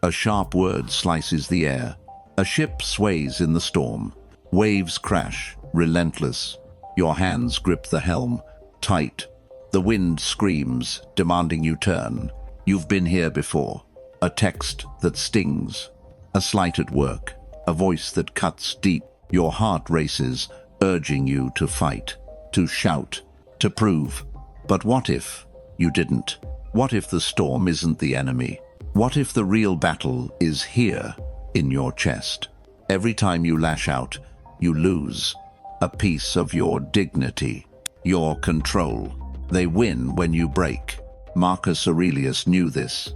A sharp word slices the air. A ship sways in the storm. Waves crash, relentless. Your hands grip the helm, tight. The wind screams, demanding you turn. You've been here before. A text that stings. A slight at work. A voice that cuts deep. Your heart races, urging you to fight, to shout, to prove. But what if you didn't? What if the storm isn't the enemy? What if the real battle is here, in your chest? Every time you lash out, you lose a piece of your dignity, your control. They win when you break. Marcus Aurelius knew this.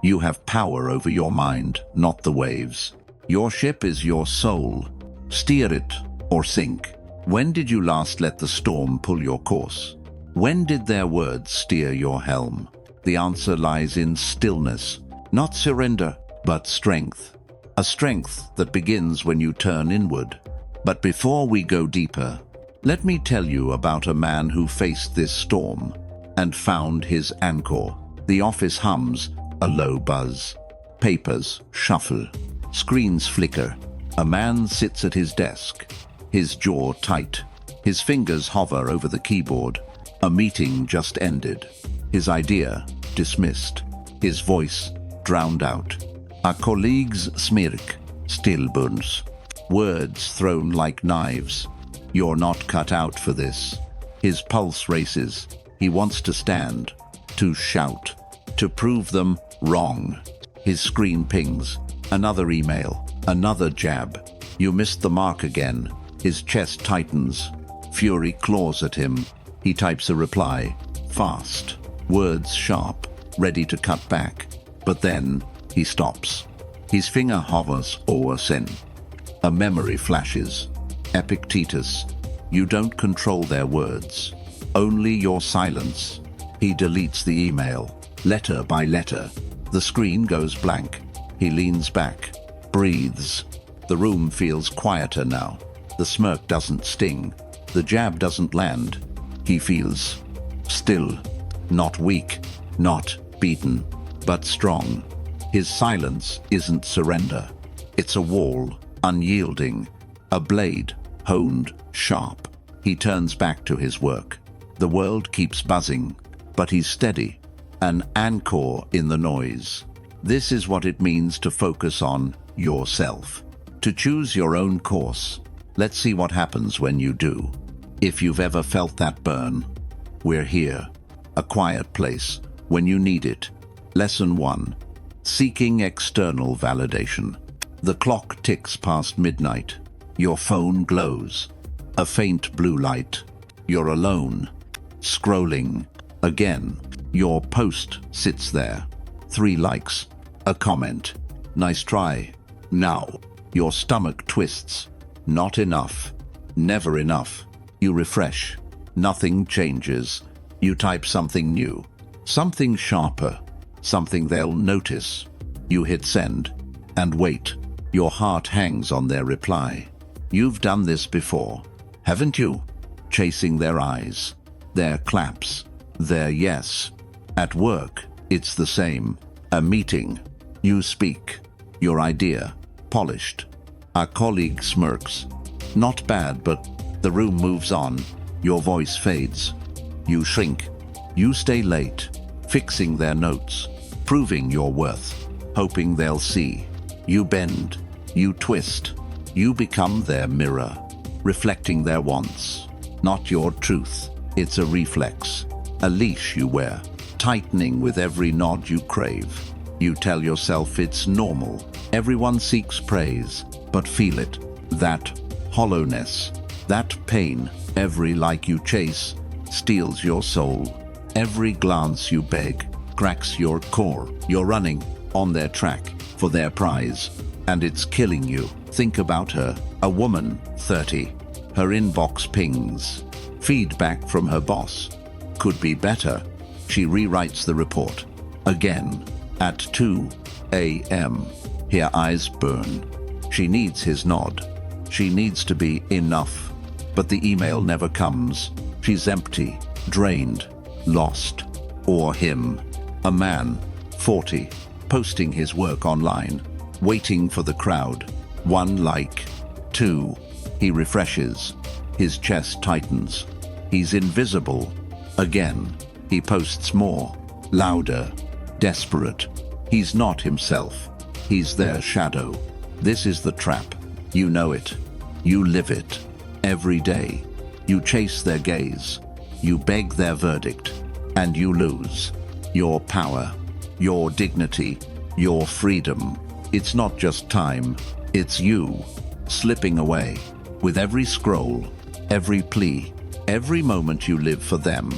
You have power over your mind, not the waves. Your ship is your soul. Steer it or sink. When did you last let the storm pull your course? When did their words steer your helm? The answer lies in stillness, not surrender, but strength. A strength that begins when you turn inward. But before we go deeper, let me tell you about a man who faced this storm and found his anchor. The office hums, a low buzz. Papers shuffle. Screens flicker. A man sits at his desk, his jaw tight. His fingers hover over the keyboard. A meeting just ended. His idea dismissed. His voice drowned out. A colleague's smirk still burns. Words thrown like knives. You're not cut out for this. His pulse races. He wants to stand, to shout, to prove them wrong. His screen pings. Another email, another jab. You missed the mark again. His chest tightens. Fury claws at him. He types a reply, fast, words sharp, ready to cut back. But then he stops. His finger hovers over send. A memory flashes. Epictetus, you don't control their words, only your silence. He deletes the email, letter by letter. The screen goes blank. He leans back, breathes. The room feels quieter now. The smirk doesn't sting. The jab doesn't land. He feels still, not weak, not beaten, but strong. His silence isn't surrender. It's a wall, unyielding, a blade, honed, sharp. He turns back to his work. The world keeps buzzing, but he's steady, an anchor in the noise. This is what it means to focus on yourself, to choose your own course. Let's see what happens when you do. If you've ever felt that burn, we're here, a quiet place when you need it. Lesson 1. Seeking external validation. The clock ticks past midnight. Your phone glows. A faint blue light. You're alone. Scrolling. Again. Your post sits there. 3 likes. A comment. Nice try. Now. Your stomach twists. Not enough. Never enough. You refresh. Nothing changes. You type something new. Something sharper. Something they'll notice. You hit send. And wait. Your heart hangs on their reply. You've done this before, haven't you? Chasing their eyes, their claps, their yes. At work, it's the same. A meeting. You speak. Your idea. Polished. A colleague smirks. Not bad, but the room moves on. Your voice fades. You shrink. You stay late, fixing their notes, proving your worth, hoping they'll see. You bend. You twist. You become their mirror, reflecting their wants. Not your truth. It's a reflex. A leash you wear, tightening with every nod you crave. You tell yourself it's normal. Everyone seeks praise, but feel it. That hollowness, that pain. Every like you chase steals your soul. Every glance you beg cracks your core. You're running on their track for their prize, and it's killing you. Think about her, a woman, 30. Her inbox pings. Feedback from her boss. Could be better. She rewrites the report. Again, at 2 a.m. Her eyes burn. She needs his nod. She needs to be enough. But the email never comes. She's empty, drained, lost. Or him, a man, 40, posting his work online, waiting for the crowd. 1 like, 2. He refreshes. His chest tightens. He's invisible. Again, he posts more, louder, desperate. He's not himself. He's their shadow. This is the trap. You know it. You live it. Every day. You chase their gaze. You beg their verdict. And you lose. Your power. Your dignity. Your freedom. It's not just time. It's you. Slipping away. With every scroll. Every plea. Every moment you live for them.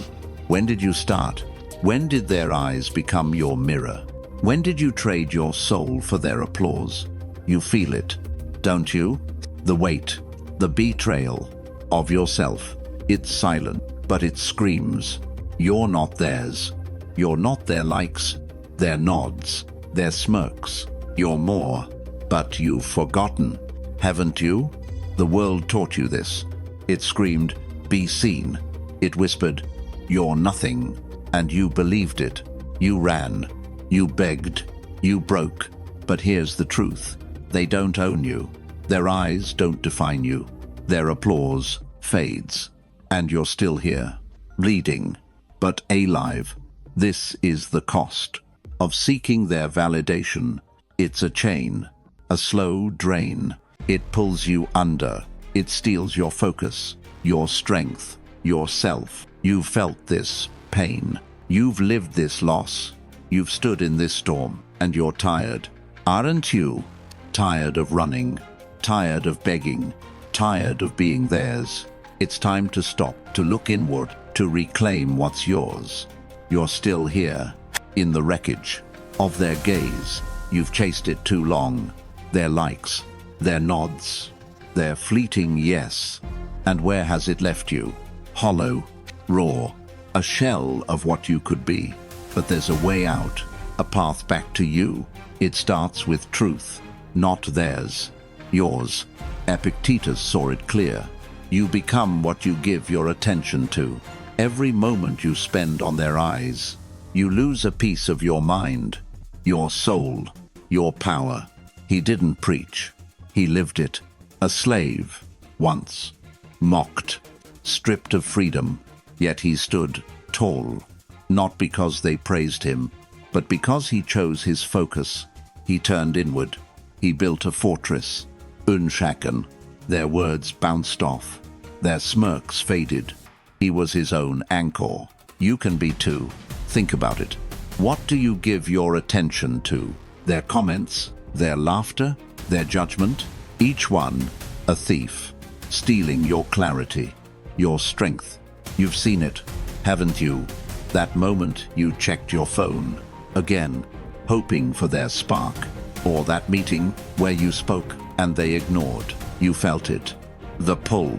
When did you start? When did their eyes become your mirror? When did you trade your soul for their applause? You feel it, don't you? The weight, the betrayal of yourself. It's silent, but it screams. You're not theirs. You're not their likes, their nods, their smirks. You're more, but you've forgotten, haven't you? The world taught you this. It screamed, be seen. It whispered, you're nothing, and you believed it. You ran. You begged, you broke, but here's the truth. They don't own you. Their eyes don't define you. Their applause fades. And you're still here, bleeding, but alive. This is the cost of seeking their validation. It's a chain, a slow drain. It pulls you under. It steals your focus, your strength, yourself. You've felt this pain. You've lived this loss. You've stood in this storm, and you're tired. Aren't you? Tired of running, tired of begging, tired of being theirs. It's time to stop, to look inward, to reclaim what's yours. You're still here, in the wreckage of their gaze. You've chased it too long. Their likes, their nods, their fleeting yes. And where has it left you? Hollow, raw, a shell of what you could be. But there's a way out, a path back to you. It starts with truth, not theirs, yours. Epictetus saw it clear. You become what you give your attention to. Every moment you spend on their eyes, you lose a piece of your mind, your soul, your power. He didn't preach. He lived it. A slave, once, mocked, stripped of freedom, yet he stood tall. Not because they praised him, but because he chose his focus. He turned inward. He built a fortress, unshaken. Their words bounced off. Their smirks faded. He was his own anchor. You can be too. Think about it. What do you give your attention to? Their comments, their laughter, their judgment? Each one a thief, stealing your clarity, your strength. You've seen it, haven't you? That moment you checked your phone, again, hoping for their spark. Or that meeting where you spoke and they ignored. You felt it. The pull,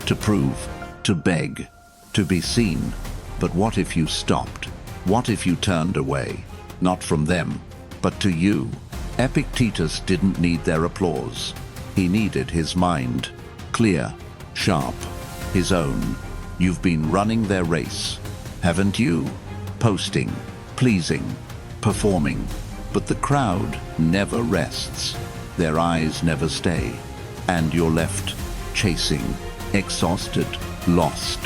to prove, to beg, to be seen. But what if you stopped? What if you turned away? Not from them, but to you. Epictetus didn't need their applause. He needed his mind. Clear, sharp, his own. You've been running their race, haven't you? Posting, pleasing, performing. But the crowd never rests. Their eyes never stay. And you're left chasing, exhausted, lost.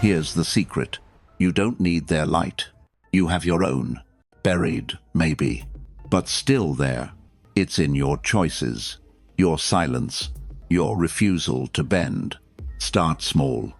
Here's the secret. You don't need their light. You have your own. Buried, maybe, but still there. It's in your choices, your silence, your refusal to bend. Start small.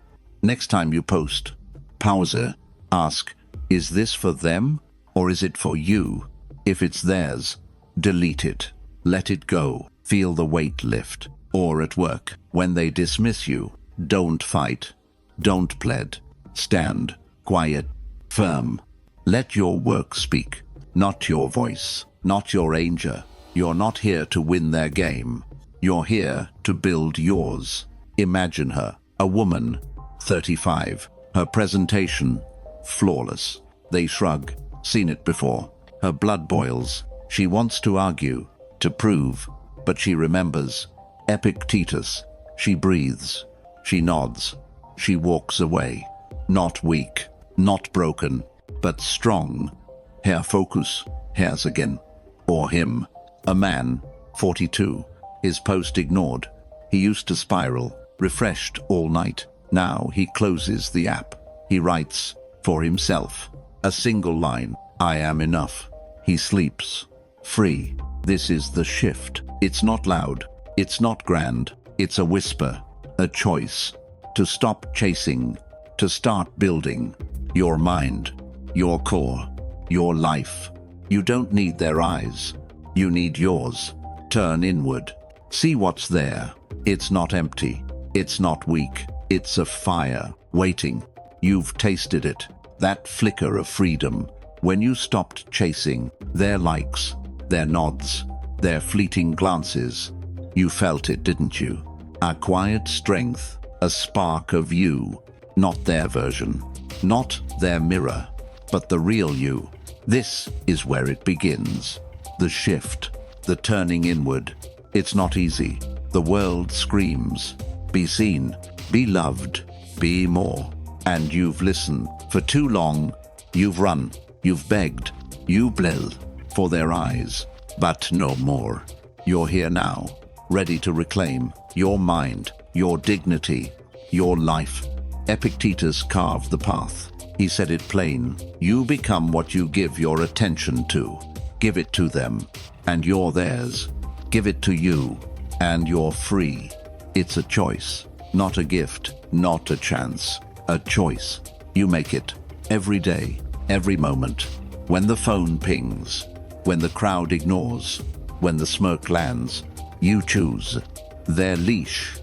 Next time you post, pause it. Ask, is this for them or is it for you? If it's theirs, delete it. Let it go. Feel the weight lift. Or at work, when they dismiss you, don't fight. Don't plead. Stand, quiet, firm. Let your work speak, not your voice, not your anger. You're not here to win their game. You're here to build yours. Imagine her, a woman, 35. Her presentation, flawless. They shrug, seen it before. Her blood boils. She wants to argue, to prove, but she remembers. Epictetus. She breathes. She nods. She walks away. Not weak, not broken, but strong. Her focus, hers again. or him. A man, 42, his post ignored. He used to spiral, refreshed all night. Now he closes the app. He writes, for himself, a single line, I am enough. He sleeps, free. This is the shift. It's not loud. It's not grand. It's a whisper, a choice. To stop chasing, to start building. Your mind, your core, your life. You don't need their eyes. You need yours. Turn inward. See what's there. It's not empty. It's not weak. It's a fire, waiting. You've tasted it. That flicker of freedom. When you stopped chasing, their likes, their nods, their fleeting glances. You felt it, didn't you? A quiet strength, a spark of you. Not their version, not their mirror, but the real you. This is where it begins. The shift, the turning inward. It's not easy. The world screams, be seen, be loved, be more. And you've listened for too long. You've run, you've begged, you bled for their eyes, but no more. You're here now, ready to reclaim your mind, your dignity, your life. Epictetus carved the path. He said it plain. You become what you give your attention to. Give it to them, and you're theirs. Give it to you, and you're free. It's a choice, not a gift, not a chance. A choice. You make it. Every day, every moment. When the phone pings, when the crowd ignores, when the smoke lands, you choose. Their leash,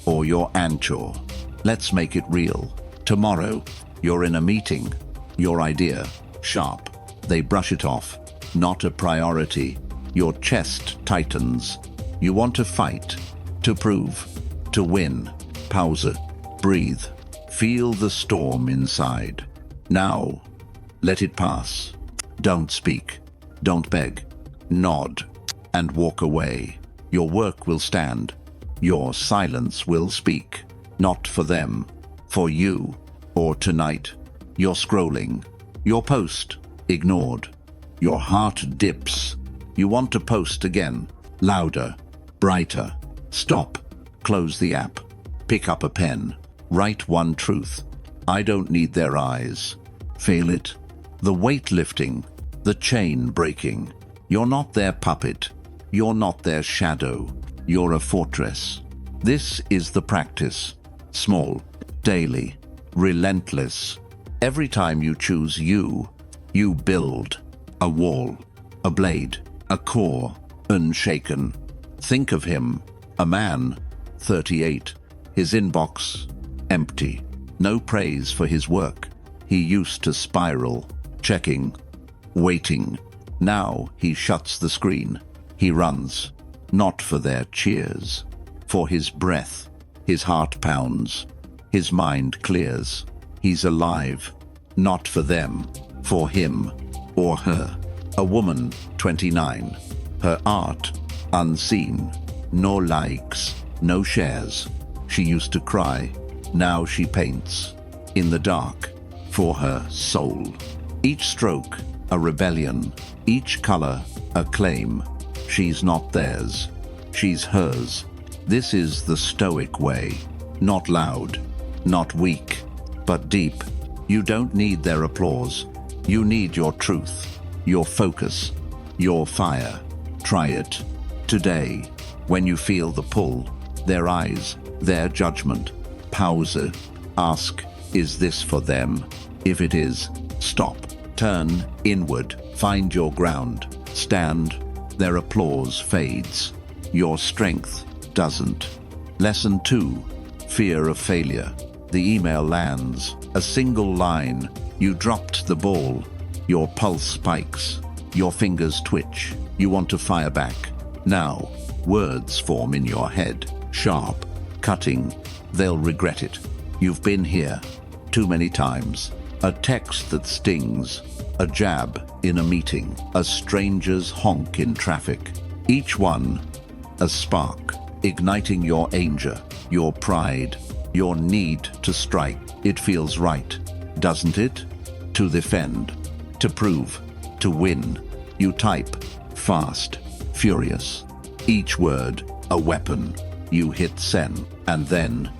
or your anchor. Let's make it real. Tomorrow, you're in a meeting. Your idea, sharp. They brush it off. Not a priority. Your chest tightens. You want to fight, to prove, to win. Pause. Breathe. Feel the storm inside. Now, let it pass. Don't speak. Don't beg. Nod and walk away. Your work will stand. Your silence will speak. Not for them, for you, or tonight. You're scrolling. Your post, ignored. Your heart dips. You want to post again. Louder, brighter. Stop. Close the app. Pick up a pen. Write one truth. I don't need their eyes. Feel it. The weight lifting. The chain breaking. You're not their puppet. You're not their shadow. You're a fortress. This is the practice. Small, daily, relentless. Every time you choose you build a wall, a blade, a core, unshaken. Think of him, a man, 38, his inbox empty. No praise for his work. He used to spiral, checking, waiting. Now he shuts the screen. He runs, not for their cheers, for his breath. His heart pounds. His mind clears. He's alive, not for them, for him or her. A woman, 29. Her art, unseen. No likes, no shares. She used to cry. Now she paints. In the dark, for her soul. Each stroke, a rebellion. Each color, a claim. She's not theirs. She's hers. This is the Stoic way. Not loud, not weak, but deep. You don't need their applause. You need your truth, your focus, your fire. Try it. Today, when you feel the pull, their eyes, their judgment. Pause. Ask, is this for them? If it is, stop. Turn inward. Find your ground. Stand. Their applause fades. Your strength doesn't. Lesson 2. Fear of failure. The email lands. A single line. You dropped the ball. Your pulse spikes. Your fingers twitch. You want to fire back. Now, words form in your head. Sharp. Cutting. They'll regret it. You've been here. Too many times. A text that stings. A jab in a meeting. A stranger's honk in traffic. Each one, a spark. Igniting your anger, your pride, your need to strike. It feels right, doesn't it? To defend, to prove, to win. You type, Fast, furious. Each word, a weapon. You hit send, and then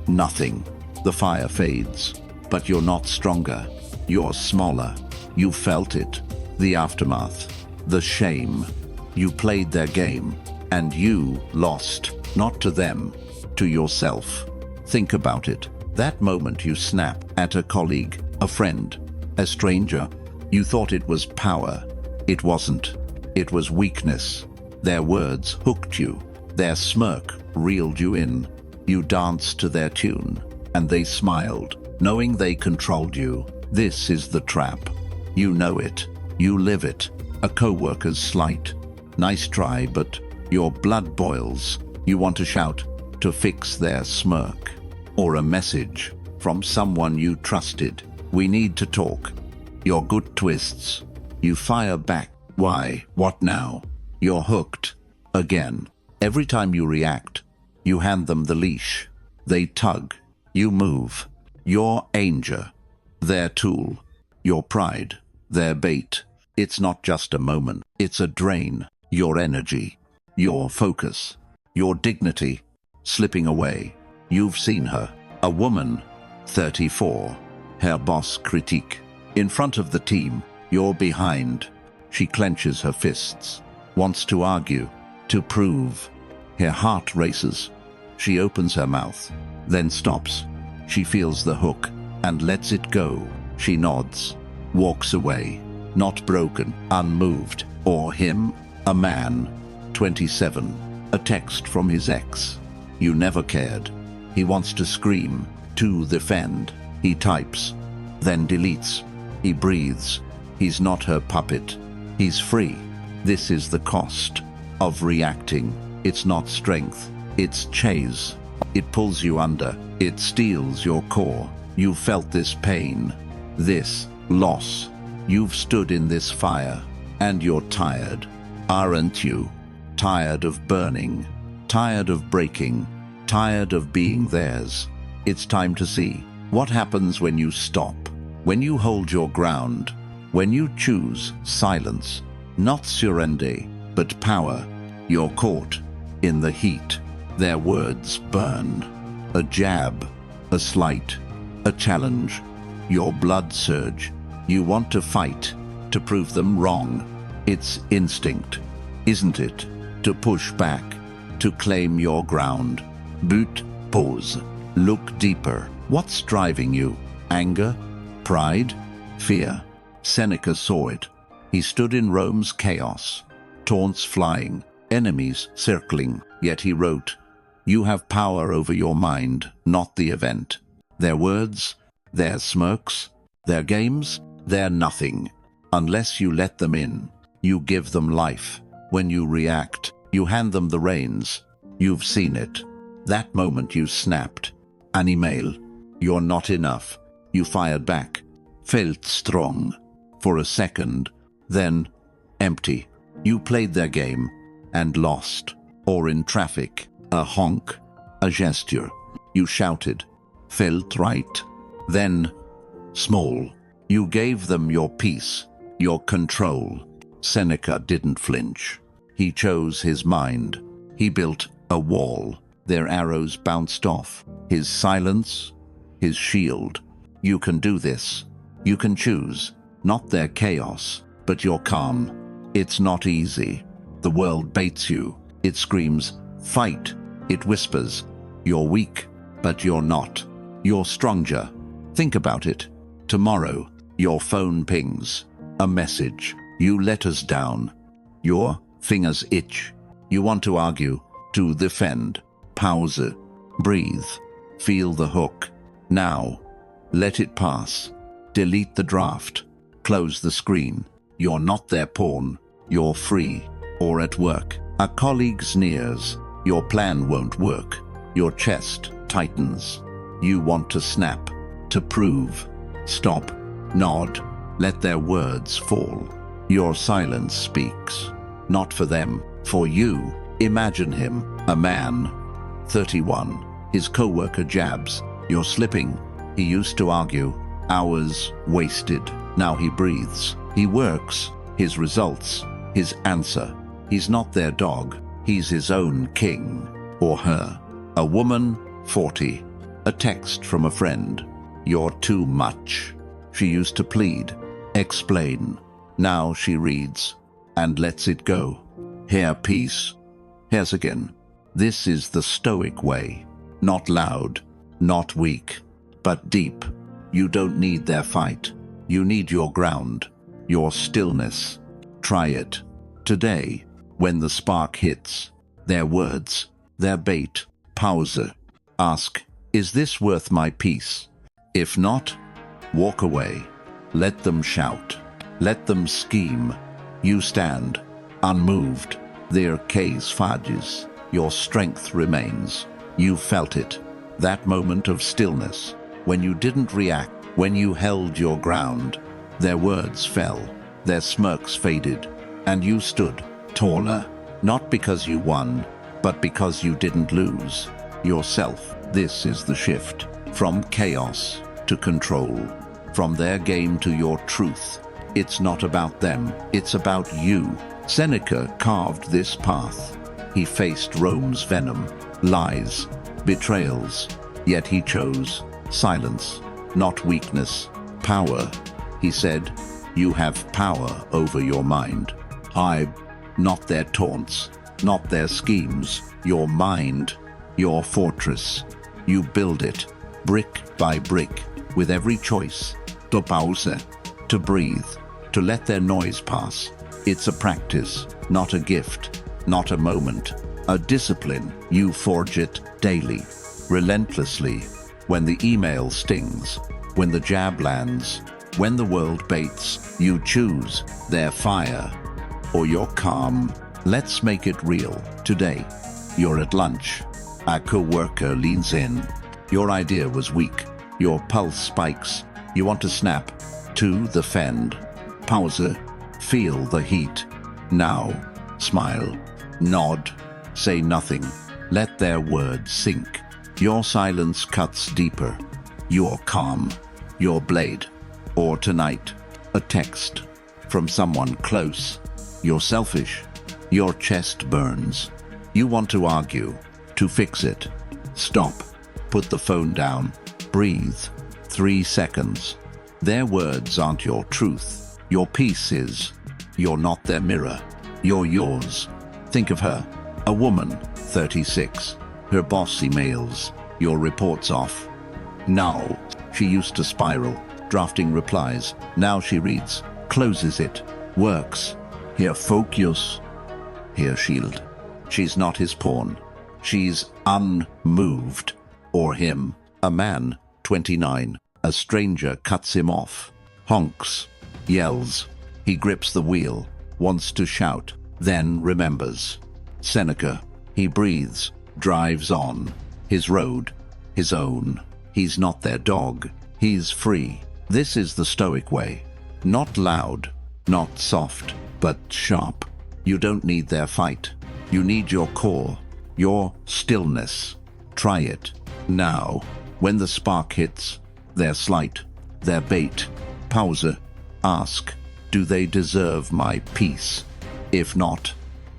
nothing. The fire fades. But you're not stronger. You're smaller. You felt it. The aftermath. The shame. You played their game. And you lost. Not to them. To yourself. Think about it. That moment you snap at a colleague, a friend, a stranger. You thought it was power. It wasn't. It was weakness. Their words hooked you. Their smirk reeled you in. You danced to their tune. And they smiled, knowing they controlled you. This is the trap. You know it. You live it. A co-worker's slight. Nice try, but your blood boils. You want to shout to fix their smirk. Or a message from someone you trusted. We need to talk. Your good twists. You fire back. Why? What now? You're hooked. Again. Every time you react, you hand them the leash. They tug. You move. Your anger. Their tool. Your pride. Their bait. It's not just a moment. It's a drain. Your energy. Your focus. Your dignity. Slipping away. You've seen her. A woman. 34. Her boss critique. In front of the team. You're behind. She clenches her fists. Wants to argue. To prove. Her heart races. She opens her mouth. Then stops. She feels the hook. And lets it go. She nods. Walks away. Not broken. Unmoved. Or him. A man. 27. A text from his ex. You never cared. He wants to scream. To defend. He types. Then deletes. He breathes. He's not her puppet. He's free. This is the cost of reacting. It's not strength. It's chase. It pulls you under. It steals your core. You felt this pain. This loss. You've stood in this fire. And you're tired. Aren't you? Tired of burning. Tired of breaking. Tired of being theirs. It's time to see what happens when you stop. When you hold your ground. When you choose silence. Not surrender, but power. You're caught in the heat. Their words burn. A jab. A slight. A challenge. Your blood surge. You want to fight. To prove them wrong. It's instinct, isn't it? To push back. To claim your ground. Boot. Pause. Look deeper. What's driving you? Anger? Pride? Fear? Seneca saw it. He stood in Rome's chaos. Taunts flying. Enemies circling. Yet he wrote, "You have power over your mind, not the event." Their words, their smirks, their games, they're nothing. Unless you let them in, you give them life. When you react, you hand them the reins. You've seen it. That moment you snapped. An email. You're not enough. You fired back. Felt strong. For a second. Then, empty. You played their game and lost. Or in traffic. A honk. A gesture. You shouted. Felt right. Then, small. You gave them your peace. Your control. Seneca didn't flinch. He chose his mind. He built a wall. Their arrows bounced off. His silence, his shield. You can do this. You can choose. Not their chaos, but your calm. It's not easy. The world baits you. It screams, fight. It whispers, you're weak, but you're not. You're stronger. Think about it. Tomorrow, your phone pings. A message. You let us down. Your fingers itch. You want to argue, to defend. Pause. Breathe. Feel the hook. Now. Let it pass. Delete the draft. Close the screen. You're not their pawn. You're free. Or at work. A colleague sneers. Your plan won't work. Your chest tightens. You want to snap. To prove. Stop. Nod. Let their words fall. Your silence speaks. Not for them. For you. Imagine him. A man. 31. His co-worker jabs. You're slipping. He used to argue. Hours wasted. Now he breathes. He works. His results. His answer. He's not their dog. He's his own king. Or her. A woman, 40. A text from a friend. You're too much. She used to plead. Explain. Now she reads. And lets it go. Here, peace. Here's again. This is the Stoic way. Not loud. Not weak. But deep. You don't need their fight. You need your ground. Your stillness. Try it. Today, when the spark hits. Their words. Their bait. Pause. Ask, is this worth my peace? If not, walk away. Let them shout. Let them scheme. You stand, unmoved. Their case fudges. Your strength remains. You felt it. That moment of stillness. When you didn't react. When you held your ground. Their words fell. Their smirks faded. And you stood, taller. Not because you won, but because you didn't lose yourself. This is the shift. From chaos to control. From their game to your truth. It's not about them, it's about you. Seneca carved this path. He faced Rome's venom, lies, betrayals. Yet he chose silence, not weakness, power. He said, you have power over your mind. Not their taunts, not their schemes, your mind, your fortress. You build it, brick by brick, with every choice. To pause, to breathe, to let their noise pass. It's a practice, not a gift, not a moment, a discipline. You forge it daily, relentlessly. When the email stings, when the jab lands, when the world baits, you choose their fire or your calm. Let's make it real. Today, you're at lunch. A co-worker leans in. Your idea was weak. Your pulse spikes. You want to snap. To defend. Pause. Feel the heat. Now, smile. Nod. Say nothing. Let their words sink. Your silence cuts deeper. You're calm. Your blade. Or tonight, a text from someone close. You're selfish. Your chest burns. You want to argue, to fix it. Stop. Put the phone down. Breathe. 3 seconds. Their words aren't your truth. Your peace is. You're not their mirror. You're yours. Think of her. A woman, 36. Her boss emails. Your report's off. Now, she used to spiral, drafting replies. Now she reads, closes it, works. Here focus. Here shield. She's not his pawn. She's unmoved. Or him. A man, 29. A stranger cuts him off. Honks. Yells. He grips the wheel. Wants to shout. Then remembers. Seneca. He breathes. Drives on. His road. His own. He's not their dog. He's free. This is the Stoic way. Not loud. Not soft. But sharp. You don't need their fight. You need your core. Your stillness. Try it. Now, when the spark hits, their slight, their bait. Pause. Ask, do they deserve my peace? If not,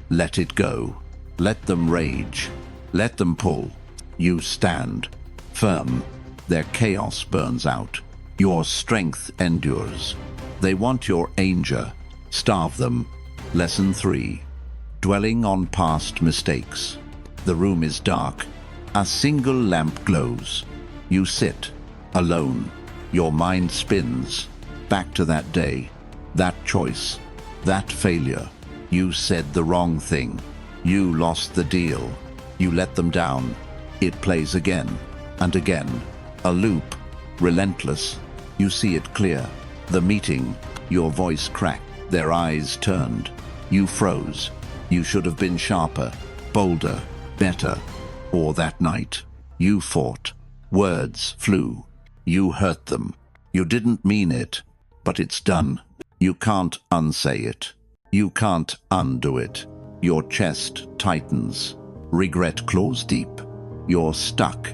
let it go. Let them rage. Let them pull. You stand. Firm. Their chaos burns out. Your strength endures. They want your anger. Starve them. Lesson 3. Dwelling on past mistakes. The room is dark. A single lamp glows. You sit, alone. Your mind spins. Back to that day. That choice. That failure. You said the wrong thing. You lost the deal. You let them down. It plays again and again. A loop. Relentless. You see it clear. The meeting. Your voice cracked. Their eyes turned. You froze. You should have been sharper, bolder, better. Or that night, you fought. Words flew. You hurt them. You didn't mean it, but it's done. You can't unsay it. You can't undo it. Your chest tightens. Regret claws deep. You're stuck,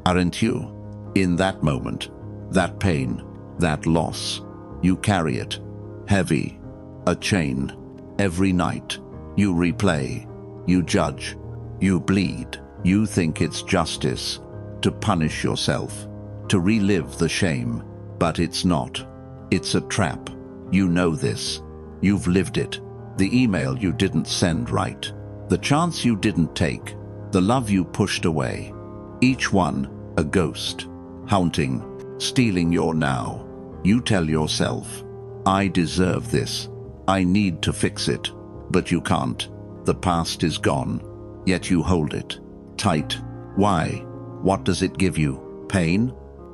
aren't you? In that moment, that pain, that loss, you carry it. Heavy. A chain. Every night, you replay, you judge, you bleed. You think it's justice to punish yourself, to relive the shame, but it's not. It's a trap. You know this. You've lived it. The email you didn't send right, the chance you didn't take, the love you pushed away. Each one a ghost, haunting, stealing your now. You tell yourself, I deserve this. I need to fix it. But you can't. The past is gone. Yet you hold it tight. Why? What does it give you? Pain?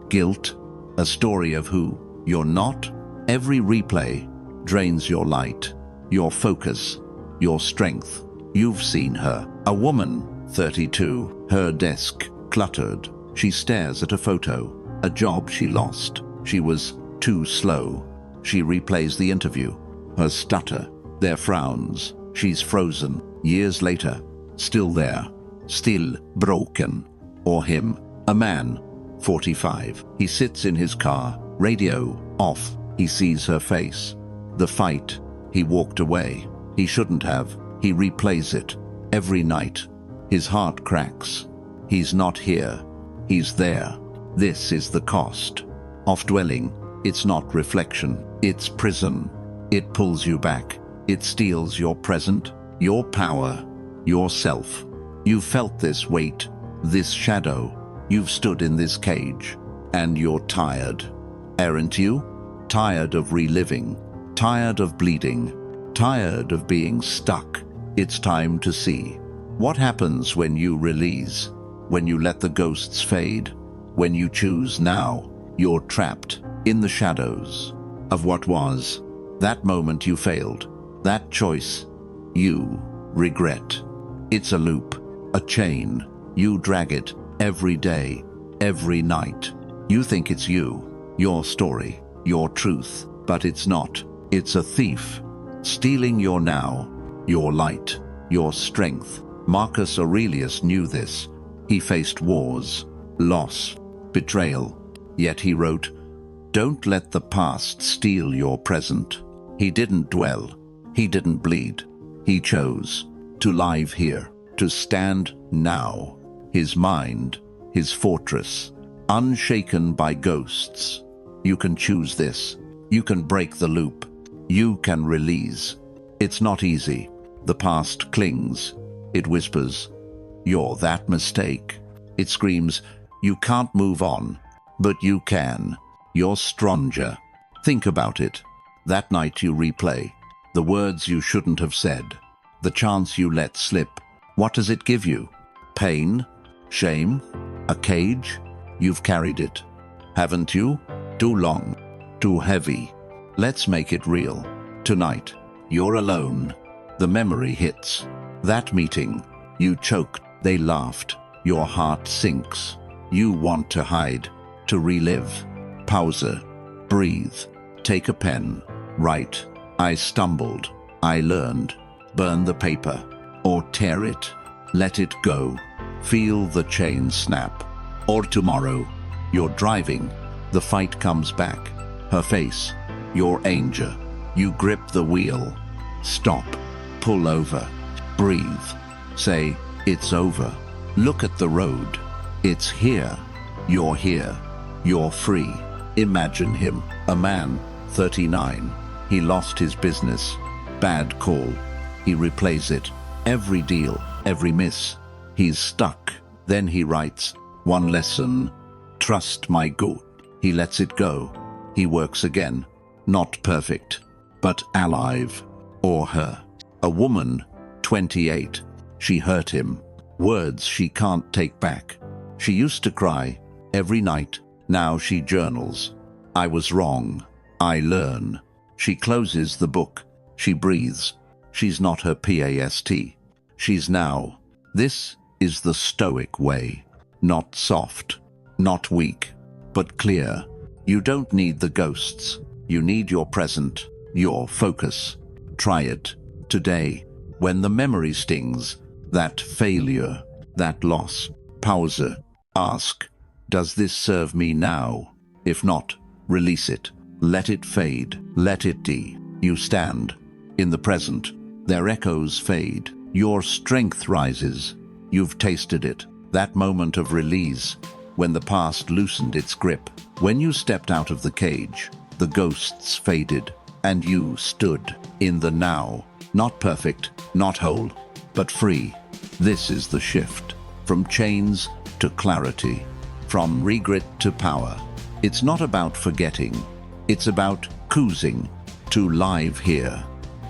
Guilt? A story of who you're not? Every replay drains your light, your focus, your strength. You've seen her. A woman, 32, her desk cluttered. She stares at a photo, a job she lost. She was too slow. She replays the interview. Her stutter, their frowns. She's frozen. Years later, still there, still broken. Or him, a man, 45. He sits in his car, radio off. He sees her face. The fight. He walked away. He shouldn't have. He replays it. Every night. His heart cracks. He's not here. He's there. This is the cost of dwelling. It's not reflection. It's prison. It pulls you back. It steals your present, your power, yourself. You've felt this weight, this shadow. You've stood in this cage. And you're tired. Aren't you? Tired of reliving. Tired of bleeding. Tired of being stuck. It's time to see. What happens when you release? When you let the ghosts fade? When you choose now? You're trapped in the shadows of what was. That moment you failed. That choice you regret. It's a loop, a chain. You drag it every day, every night. You think it's you, your story, your truth, but it's not. It's a thief, stealing your now, your light, your strength. Marcus Aurelius knew this. He faced wars, loss, betrayal. Yet he wrote, "Don't let the past steal your present." He didn't dwell. He didn't bleed. He chose to live here, to stand now. His mind, his fortress, unshaken by ghosts. You can choose this. You can break the loop. You can release. It's not easy. The past clings. It whispers, "You're that mistake." It screams, "You can't move on." But you can. You're stronger. Think about it. That night you replay. The words you shouldn't have said. The chance you let slip. What does it give you? Pain? Shame? A cage? You've carried it, haven't you? Too long. Too heavy. Let's make it real. Tonight, you're alone. The memory hits. That meeting. You choked. They laughed. Your heart sinks. You want to hide. To relive. Pause. Breathe. Take a pen. Write. I stumbled. I learned. Burn the paper. Or tear it. Let it go. Feel the chain snap. Or tomorrow. You're driving. The fight comes back. Her face. Your anger. You grip the wheel. Stop. Pull over. Breathe. Say, it's over. Look at the road. It's here. You're here. You're free. Imagine him. A man, 39. He lost his business. Bad call. He replays it. Every deal, every miss. He's stuck. Then he writes, one lesson. Trust my gut. He lets it go. He works again. Not perfect, but alive. Or her. A woman, 28. She hurt him. Words she can't take back. She used to cry every night. Now she journals. I was wrong. I learn. She closes the book. She breathes. She's not her past. She's now. This is the Stoic way. Not soft, not weak, but clear. You don't need the ghosts. You need your present, your focus. Try it today. When the memory stings, that failure, that loss, pause. Ask, does this serve me now? If not, release it. Let it fade. Let it be. You stand in the present, Their echoes fade. Your strength rises. You've tasted it. That moment of release, when the past loosened its grip. When you stepped out of the cage, the ghosts faded, and you stood in the now. Not perfect, not whole, but free. This is the shift. From chains to clarity. From regret to power. It's not about forgetting. It's about choosing to live here,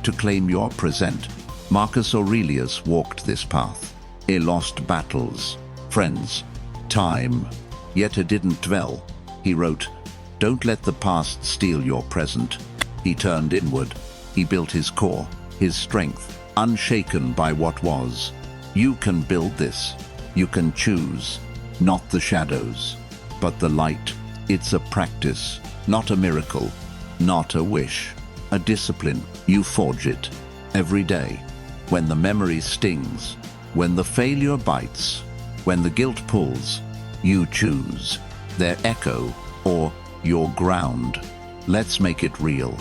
to claim your present. Marcus Aurelius walked this path. He lost battles, friends, time, yet he didn't dwell. He wrote, "Don't let the past steal your present." He turned inward. He built his core, his strength, unshaken by what was. You can build this. You can choose, not the shadows, but the light. It's a practice, not a miracle, not a wish, a discipline. You forge it every day. When the memory stings, when the failure bites, when the guilt pulls, you choose their echo or your ground. Let's make it real.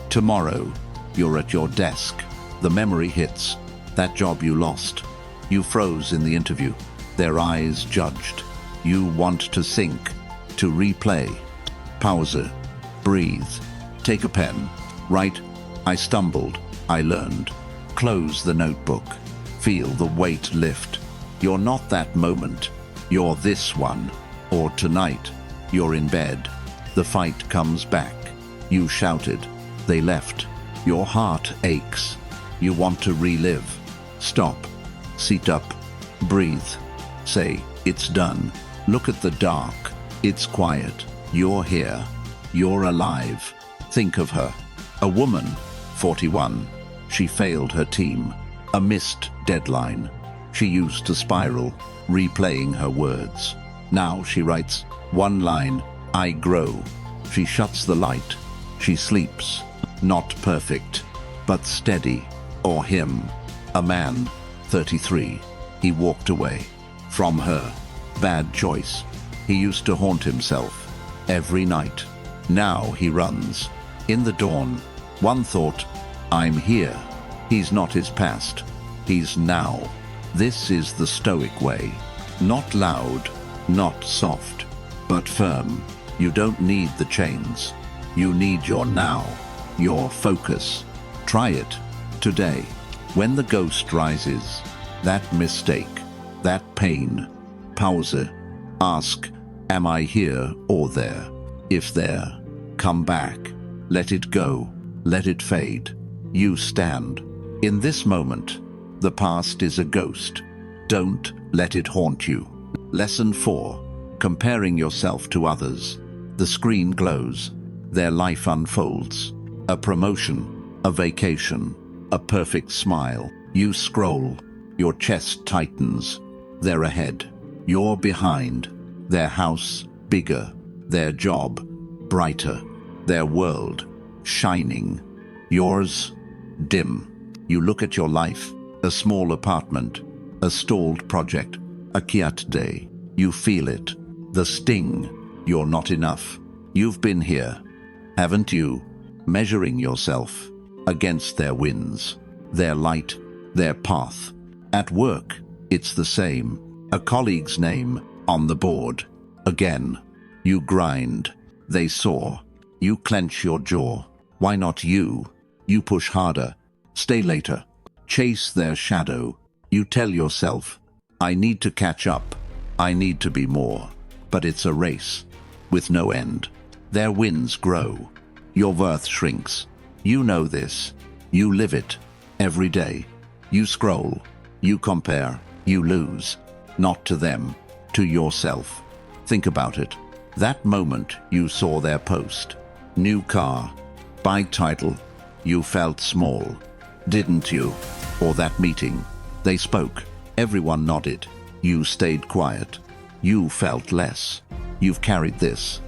Tomorrow, you're at your desk. The memory hits. That job you lost. You froze in the interview. Their eyes judged. You want to sink, to replay. Pause. Breathe. Take a pen. Write, "I stumbled. I learned." Close the notebook. Feel the weight lift. You're not that moment. You're this one. Or tonight, you're in bed. The fight comes back. You shouted. They left. Your heart aches. You want to relive. Stop. Sit up. Breathe. Say, "It's done." Look at the dark. It's quiet. You're here. You're alive. Think of her. A woman, 41. She failed her team. A missed deadline. She used to spiral, replaying her words. Now she writes one line, "I grow." She shuts the light. She sleeps. Not perfect, but steady. Or him. A man, 33. He walked away. From her. Bad choice. He used to haunt himself. Every night. Now he runs. In the dawn. One thought, "I'm here." He's not his past. He's now. This is the Stoic way. Not loud, not soft, but firm. You don't need the chains. You need your now, your focus. Try it today. When the ghost rises, that mistake, that pain, pause. Ask, "Am I here or there?" If there, come back. Let it go. Let it fade. You stand. In this moment, the past is a ghost. Don't let it haunt you. Lesson 4. Comparing yourself to others. The screen glows. Their life unfolds. A promotion, a vacation, a perfect smile. You scroll. Your chest tightens. They're ahead. You're behind. Their house, bigger. Their job, brighter. Their world, shining. Yours, dim. You look at your life, a small apartment, a stalled project, a quiet day. You feel it. The sting. You're not enough. You've been here, haven't you? Measuring yourself against their wins, their light, their path. At work, it's the same. A colleague's name on the board. Again, you grind. They soar. You clench your jaw. Why not you? You push harder. Stay later. Chase their shadow. You tell yourself, "I need to catch up. I need to be more." But it's a race with no end. Their wins grow. Your worth shrinks. You know this. You live it every day. You scroll. You compare. You lose. Not to them, to yourself. Think about it. That moment you saw their post. New car. Bike title. You felt small. Didn't you? Or that meeting. They spoke. Everyone nodded. You stayed quiet. You felt less. You've carried this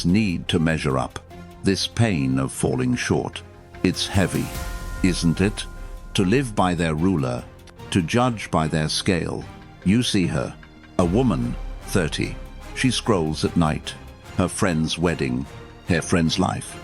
need to measure up. This pain of falling short. It's heavy, isn't it? To live by their ruler. To judge by their scale. You see her. A woman, 30. She scrolls at night. Her friend's wedding. Her friend's life.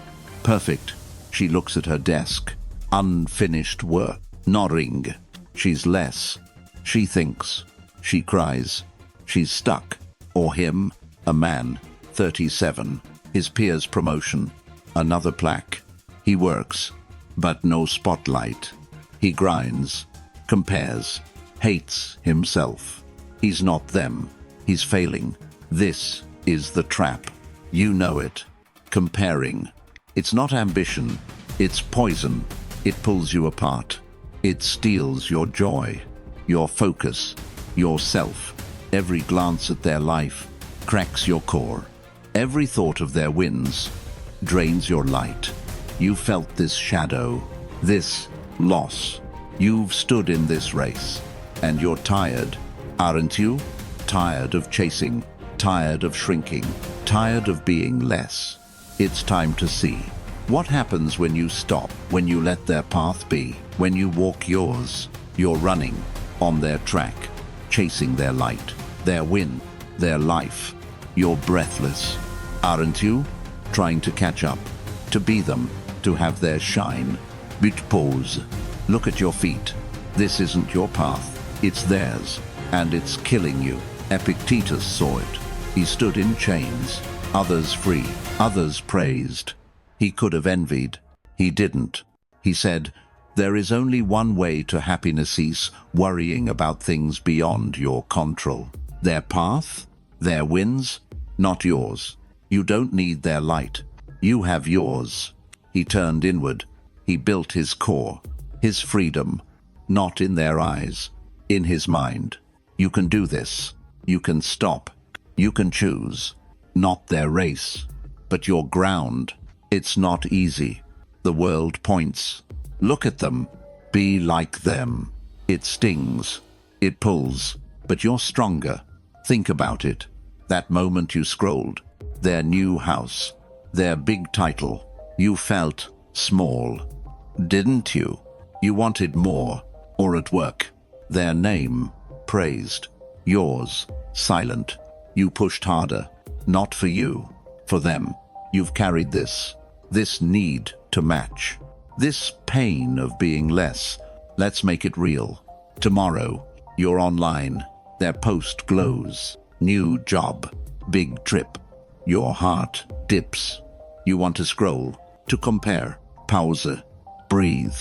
Perfect. She looks at her desk. Unfinished work. Nodding. She's less. She thinks. She cries. She's stuck. Or him, a man, 37. His peer's promotion. Another plaque. He works, but no spotlight. He grinds, compares, hates himself. He's not them. He's failing. This is the trap. You know it. Comparing. It's not ambition. It's poison. It pulls you apart. It steals your joy, your focus, yourself. Every glance at their life cracks your core. Every thought of their wins drains your light. You felt this shadow, this loss. You've stood in this race, and you're tired, aren't you? Tired of chasing, tired of shrinking, tired of being less. It's time to see. What happens when you stop, when you let their path be, when you walk yours? You're running on their track, chasing their light, their win, their life. You're breathless, aren't you? Trying to catch up, to be them, to have their shine. But pause. Look at your feet. This isn't your path, it's theirs, and it's killing you. Epictetus saw it. He stood in chains, others free, others praised. He could have envied. He didn't. He said, "There is only one way to happiness. Cease worrying about things beyond your control. Their path, their wins, not yours. You don't need their light. You have yours." He turned inward. He built his core, his freedom, not in their eyes, in his mind. You can do this. You can stop. You can choose. Not their race, but your ground. It's not easy. The world points. Look at them. Be like them. It stings. It pulls. But you're stronger. Think about it. That moment you scrolled. Their new house. Their big title. You felt small. Didn't you? You wanted more. Or at work. Their name. Praised. Yours. Silent. You pushed harder. Not for you. For them. You've carried this. This need to match. This pain of being less. Let's make it real. Tomorrow, you're online. Their post glows. New job. Big trip. Your heart dips. You want to scroll. To compare. Pause. Breathe.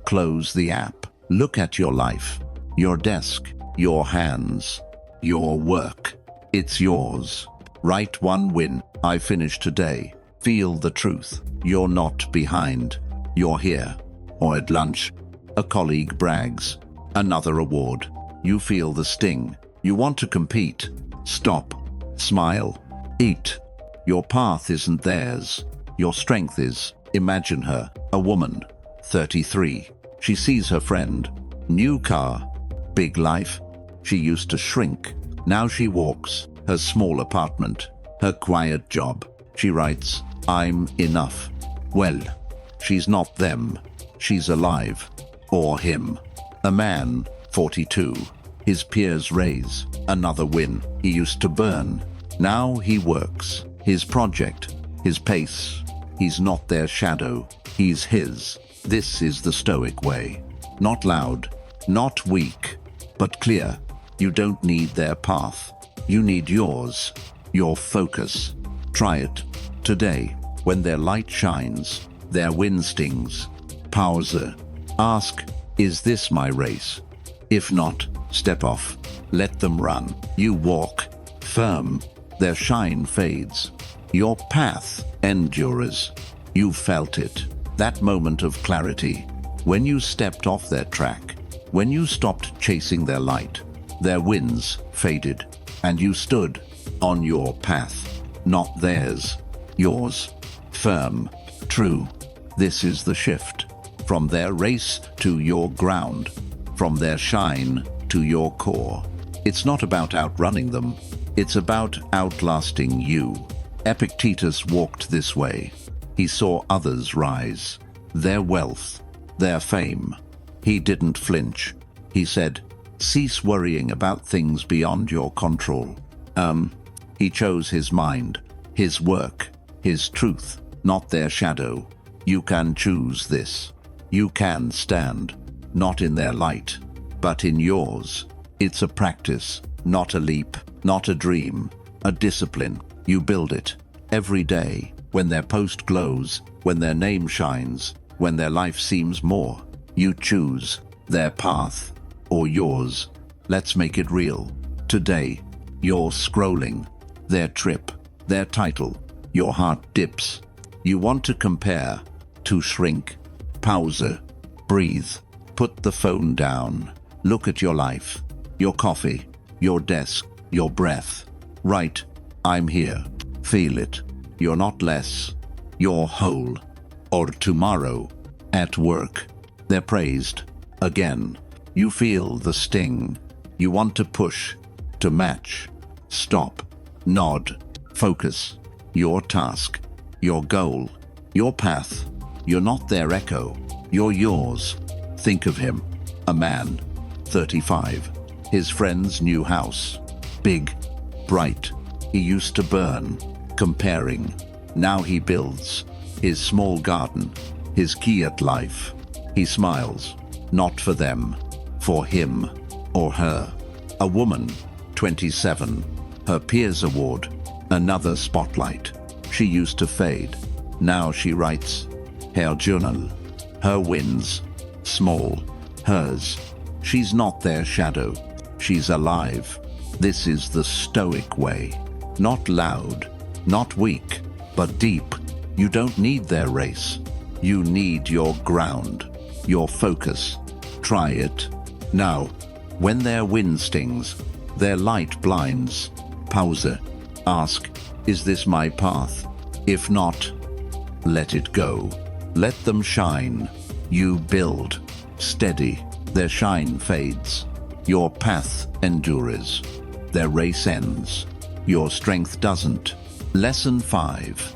Close the app. Look at your life. Your desk. Your hands. Your work. It's yours. Write one win. I finished today. Feel the truth. You're not behind. You're here. Or at lunch. A colleague brags. Another award. You feel the sting. You want to compete. Stop. Smile. Eat. Your path isn't theirs. Your strength is. Imagine her. A woman. 33. She sees her friend. New car. Big life. She used to shrink. Now she walks. Her small apartment. Her quiet job. She writes, "I'm enough." Well, she's not them. She's alive. Or him. A man, 42. His peers raise. Another win. He used to burn. Now he works. His project. His pace. He's not their shadow. He's his. This is the Stoic way. Not loud. Not weak. But clear. You don't need their path. You need yours. Your focus. Try it. Today, when their light shines, their wind stings. Pause. Ask, is this my race? If not, step off. Let them run. You walk. Firm. Their shine fades. Your path endures. You felt it. That moment of clarity. When you stepped off their track. When you stopped chasing their light. Their winds faded. And you stood on your path. Not theirs. Yours. Firm. True. This is the shift. From their race to your ground. From their shine to your core. It's not about outrunning them. It's about outlasting you. Epictetus walked this way. He saw others rise. Their wealth. Their fame. He didn't flinch. He said, "Cease worrying about things beyond your control." He chose his mind, his work, his truth, not their shadow. You can choose this. You can stand. not in their light, but in yours. It's a practice, not a leap, not a dream, a discipline. You build it every day, when their post glows, when their name shines, when their life seems more. You choose their path or yours. Let's make it real. Today, you're scrolling, their trip, their title, your heart dips. You want to compare, to shrink. Pause, breathe, put the phone down. Look at your life, your coffee, your desk, your breath. Right, I'm here. Feel it. You're not less. You're whole. Or tomorrow, at work, they're praised. Again, you feel the sting. You want to push, to match. Stop, nod, focus. Your task, your goal, your path. You're not their echo. You're yours. Think of him. A man, 35. His friend's new house. Big, bright. He used to burn, comparing. Now he builds. His small garden, his key at life. He smiles, not for them, for him or her. A woman, 27. Her peers award, another spotlight. She used to fade. Now she writes her journal. Her wins, small, hers. She's not their shadow. She's alive. This is the Stoic way. Not loud, not weak, but deep. You don't need their race. You need your ground, your focus. Try it. Now, when their wind stings, their light blinds, pause. Ask, is this my path? If not, let it go. Let them shine. You build. Steady. Their shine fades. Your path endures. Their race ends. Your strength doesn't. Lesson 5.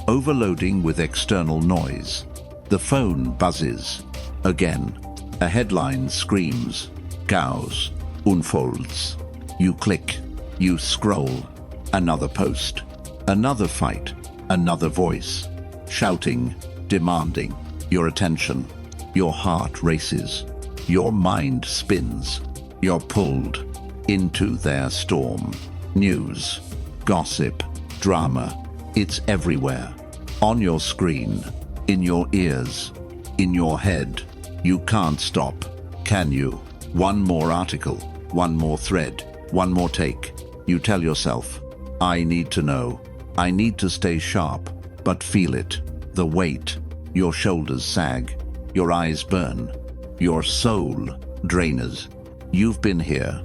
Overloading with external noise. The phone buzzes. Again. A headline screams. Chaos unfolds. You click. You scroll. Another post. Another fight. Another voice. Shouting. Demanding your attention. Your heart races. Your mind spins. You're pulled into their storm. News, gossip, drama. It's everywhere. On your screen, in your ears, in your head. You can't stop, can you? One more article, one more thread, one more take. You tell yourself, I need to know. I need to stay sharp, but feel it. The weight. Your shoulders sag. Your eyes burn. Your soul drains. You've been here,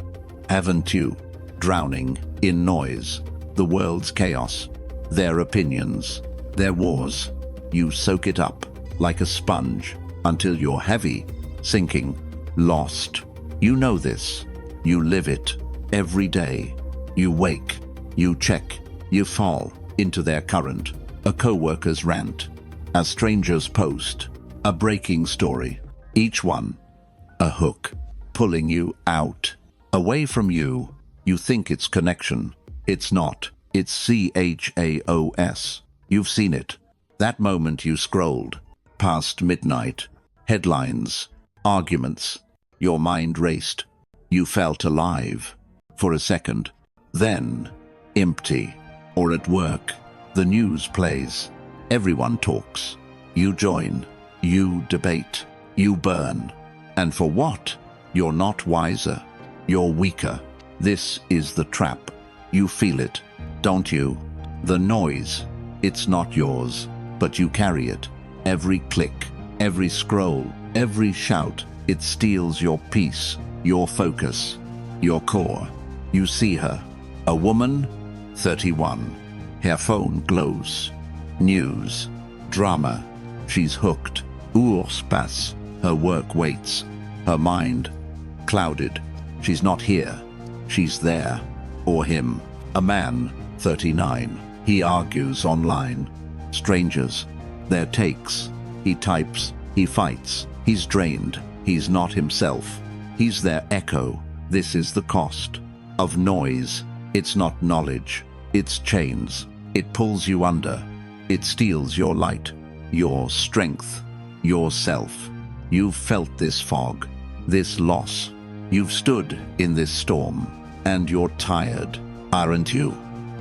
haven't you? Drowning in noise. The world's chaos. Their opinions. Their wars. You soak it up like a sponge until you're heavy, sinking, lost. You know this. You live it every day. You wake. You check. You fall into their current. A co-worker's rant. A stranger's post. A breaking story. Each one, a hook, pulling you out, away from you. You think it's connection. It's not. It's chaos. You've seen it. That moment you scrolled, past midnight, headlines, arguments. Your mind raced. You felt alive. For a second. Then, empty. Or at work, the news plays. Everyone talks. You join. You debate. You burn. And for what? You're not wiser. You're weaker. This is the trap. You feel it, don't you? The noise. It's not yours, but you carry it. Every click, every scroll, every shout, it steals your peace, your focus, your core. You see her. A woman, 31. Her phone glows. News. Drama. She's hooked. Pass. Her work waits. Her mind clouded. She's not here. She's there. Or him. A man, 39. He argues online. Strangers. Their takes. He types. He fights. He's drained. He's not himself. He's their echo. This is the cost of noise. It's not knowledge. It's chains. It pulls you under. It steals your light, your strength, yourself. You've felt this fog. this loss. You've stood in this storm, and you're tired, aren't you?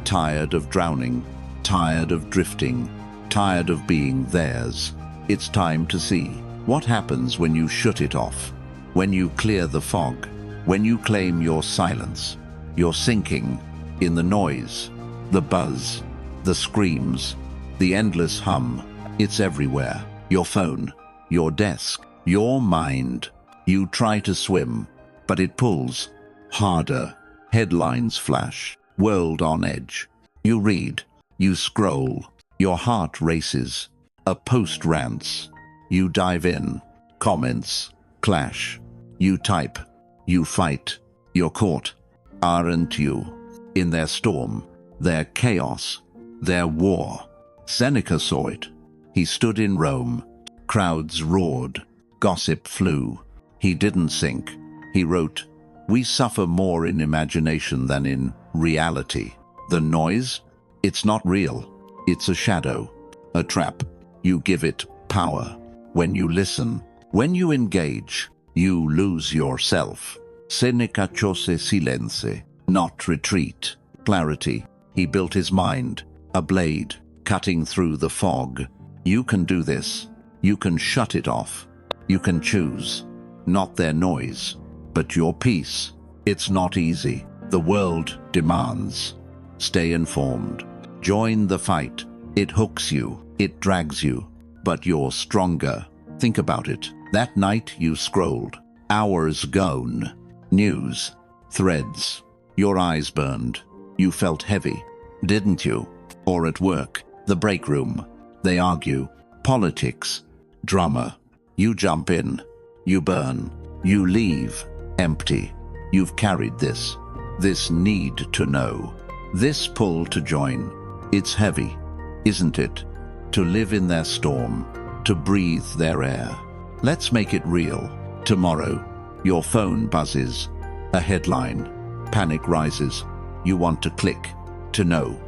Tired of drowning, tired of drifting, tired of being theirs. It's time to see what happens when you shut it off, when you clear the fog, when you claim your silence. You're sinking in the noise, the buzz, the screams, the endless hum. It's everywhere. Your phone, your desk, your mind. You try to swim, but it pulls harder. Headlines flash, world on edge. You read, you scroll, your heart races. A post rants. You dive in, comments clash. You type, you fight. You're caught, aren't you? In their storm, their chaos, their war. Seneca saw it. He stood in Rome. Crowds roared. Gossip flew. He didn't sink. He wrote, "We suffer more in imagination than in reality." The noise? It's not real. It's a shadow, a trap. You give it power. When you listen, when you engage, you lose yourself. Seneca chose silence, not retreat. Clarity. He built his mind, a blade, cutting through the fog. You can do this. You can shut it off. You can choose. Not their noise, but your peace. It's not easy. The world demands. Stay informed. Join the fight. It hooks you. It drags you. But you're stronger. Think about it. That night you scrolled. Hours gone. News. Threads. Your eyes burned. You felt heavy, didn't you? Or at work, the break room. They argue. Politics. Drama. You jump in. You burn. You leave. Empty. You've carried this. This need to know. This pull to join. It's heavy, isn't it? To live in their storm. To breathe their air. Let's make it real. Tomorrow, your phone buzzes. A headline. Panic rises. You want to click. To know.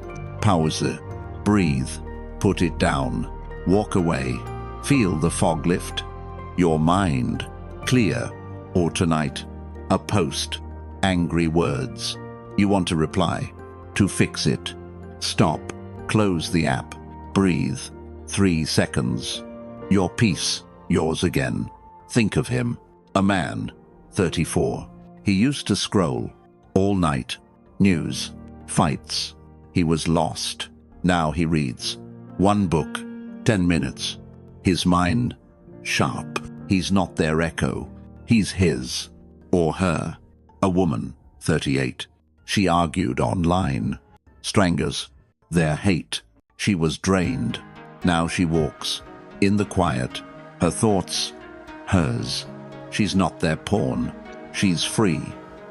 Pause. Breathe. Put it down. Walk away. Feel the fog lift. Your mind. Clear. Or tonight. A post. Angry words. You want to reply. To fix it. Stop. Close the app. Breathe. 3 seconds. Your peace. Yours again. Think of him. A man. 34. He used to scroll. All night. News. Fights. He was lost. Now he reads. 1 book. 10 minutes. His mind. Sharp. He's not their echo. He's his. Or her. A woman. 38. She argued online. Strangers. Their hate. She was drained. Now she walks. In the quiet. Her thoughts. Hers. She's not their pawn. She's free.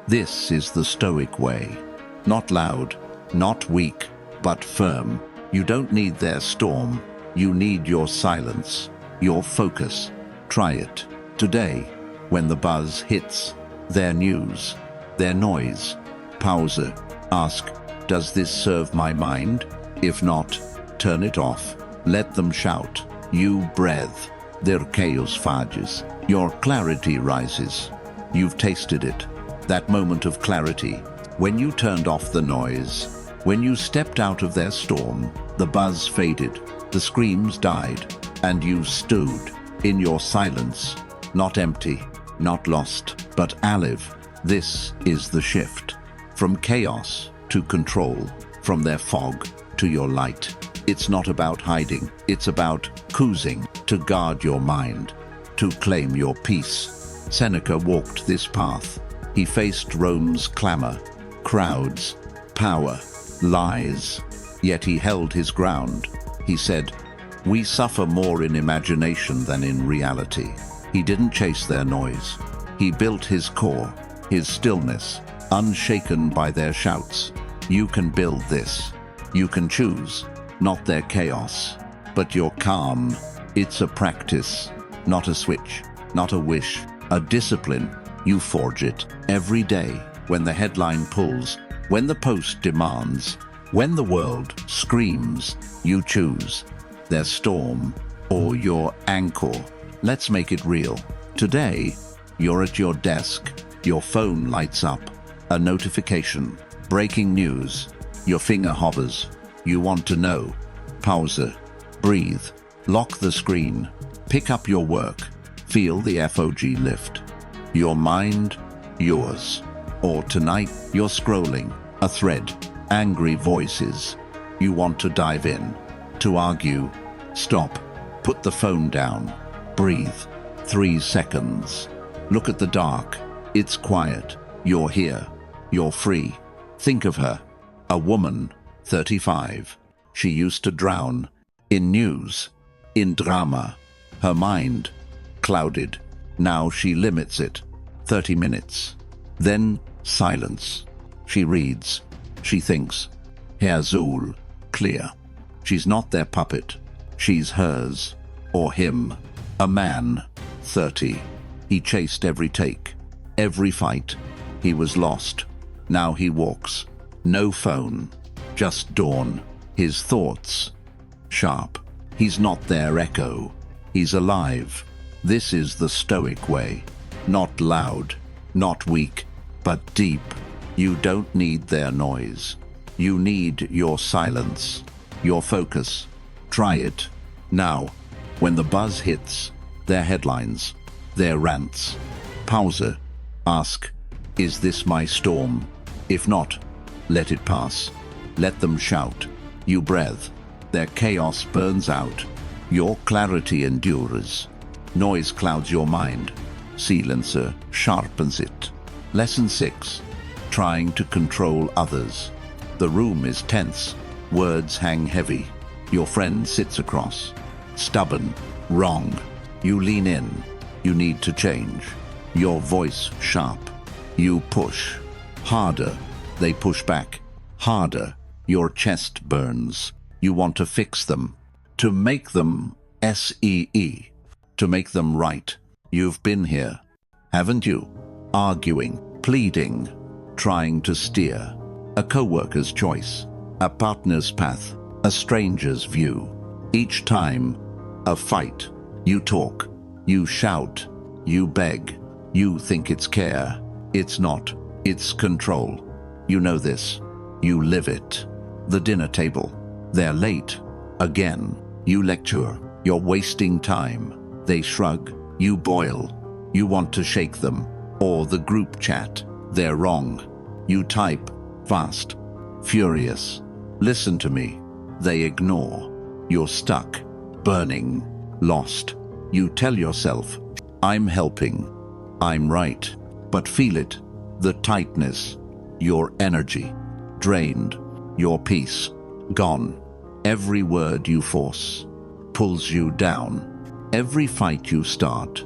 This is the Stoic way. Not loud, not weak, but firm. You don't need their storm. You need your silence, your focus. Try it. Today, when the buzz hits, their news, their noise. Pause. Ask, does this serve my mind? If not, turn it off. Let them shout. You breathe. Their chaos fadges. Your clarity rises. You've tasted it. That moment of clarity, when you turned off the noise, when you stepped out of their storm, the buzz faded, the screams died, and you stood in your silence, not empty, not lost, but alive. This is the shift. From chaos to control, from their fog to your light. It's not about hiding, it's about choosing to guard your mind, to claim your peace. Seneca walked this path. He faced Rome's clamor, crowds, power, lies. Yet he held his ground. He said, "We suffer more in imagination than in reality." He didn't chase their noise. He built his core, his stillness, unshaken by their shouts. You can build this. You can choose, not their chaos, but your calm. It's a practice, not a switch, not a wish, a discipline. You forge it every day when the headline pulls, when the post demands, when the world screams. You choose their storm or your anchor. Let's make it real. Today, You're at your desk. Your phone lights up. A notification. Breaking news. Your finger hovers. You want to know. Pause. Breathe. Lock the screen. Pick up your work. Feel the FOG lift. Your mind, yours. Or tonight, you're scrolling. A thread. Angry voices. You want to dive in. To argue. Stop. Put the phone down. Breathe. 3 seconds. Look at the dark. It's quiet. You're here. You're free. Think of her. A woman, 35. She used to drown. In news. In drama. Her mind. Clouded. Now she limits it. 30 minutes. Then silence. She reads. She thinks. Herr Zool. Clear. She's not their puppet. She's hers. Or him. A man. 30. He chased every take. Every fight. He was lost. Now he walks. No phone. Just dawn. His thoughts. Sharp. He's not their echo. He's alive. This is the Stoic way. Not loud. Not weak. But deep. You don't need their noise. You need your silence. Your focus. Try it. Now. When the buzz hits. Their headlines. Their rants. Pause. Ask. Is this my storm? If not, let it pass. Let them shout. You breathe. Their chaos burns out. Your clarity endures. Noise clouds your mind. Silencer sharpens it. Lesson 6. Trying to control others. The room is tense. Words hang heavy. Your friend sits across. Stubborn. Wrong. You lean in. You need to change. Your voice sharp. You push. Harder. They push back. Harder. Your chest burns. You want to fix them. To make them S-E-E. To make them right. You've been here, haven't you? Arguing, pleading, trying to steer. A co-worker's choice. A partner's path. A stranger's view. Each time, a fight. You talk. You shout. You beg. You think it's care. It's not. It's control. You know this. You live it. The dinner table. They're late. Again. You lecture. You're wasting time. They shrug. You boil. You want to shake them. Or the group chat. They're wrong. You type. Fast. Furious. Listen to me. They ignore. You're stuck. Burning. Lost. You tell yourself, I'm helping. I'm right. But feel it. The tightness. Your energy. Drained. Your peace. Gone. Every word you force pulls you down. Every fight you start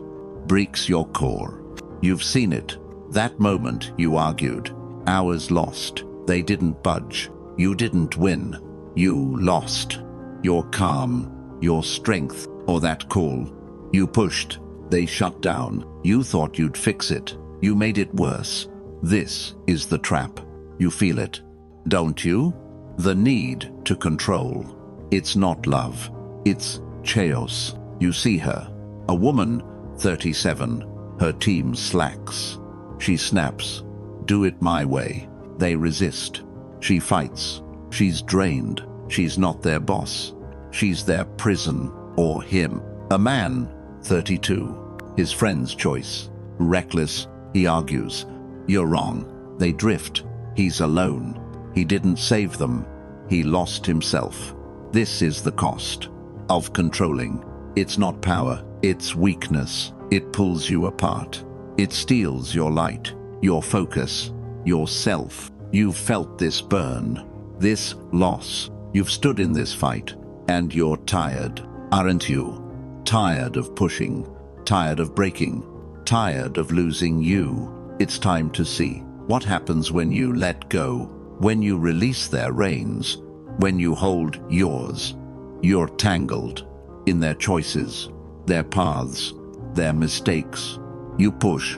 breaks your core. You've seen it. That moment you argued. Hours lost. They didn't budge. You didn't win. You lost. Your calm. Your strength. Or that call. You pushed. They shut down. You thought you'd fix it. You made it worse. This is the trap. You feel it. Don't you? The need to control. It's not love. It's chaos. You see her. A woman, 37. Her team slacks. She snaps. Do it my way. They resist. She fights. She's drained. She's not their boss. She's their prison. Or him. A man, 32. His friend's choice. Reckless. He argues. You're wrong. They drift. He's alone. He didn't save them. He lost himself. This is the cost of controlling. It's not power. It's weakness. It pulls you apart. It steals your light, your focus, yourself. You've felt this burn, this loss. You've stood in this fight, and you're tired, aren't you? Tired of pushing, tired of breaking, tired of losing you. It's time to see what happens when you let go, when you release their reins, when you hold yours. You're tangled in their choices, their paths, their mistakes. You push,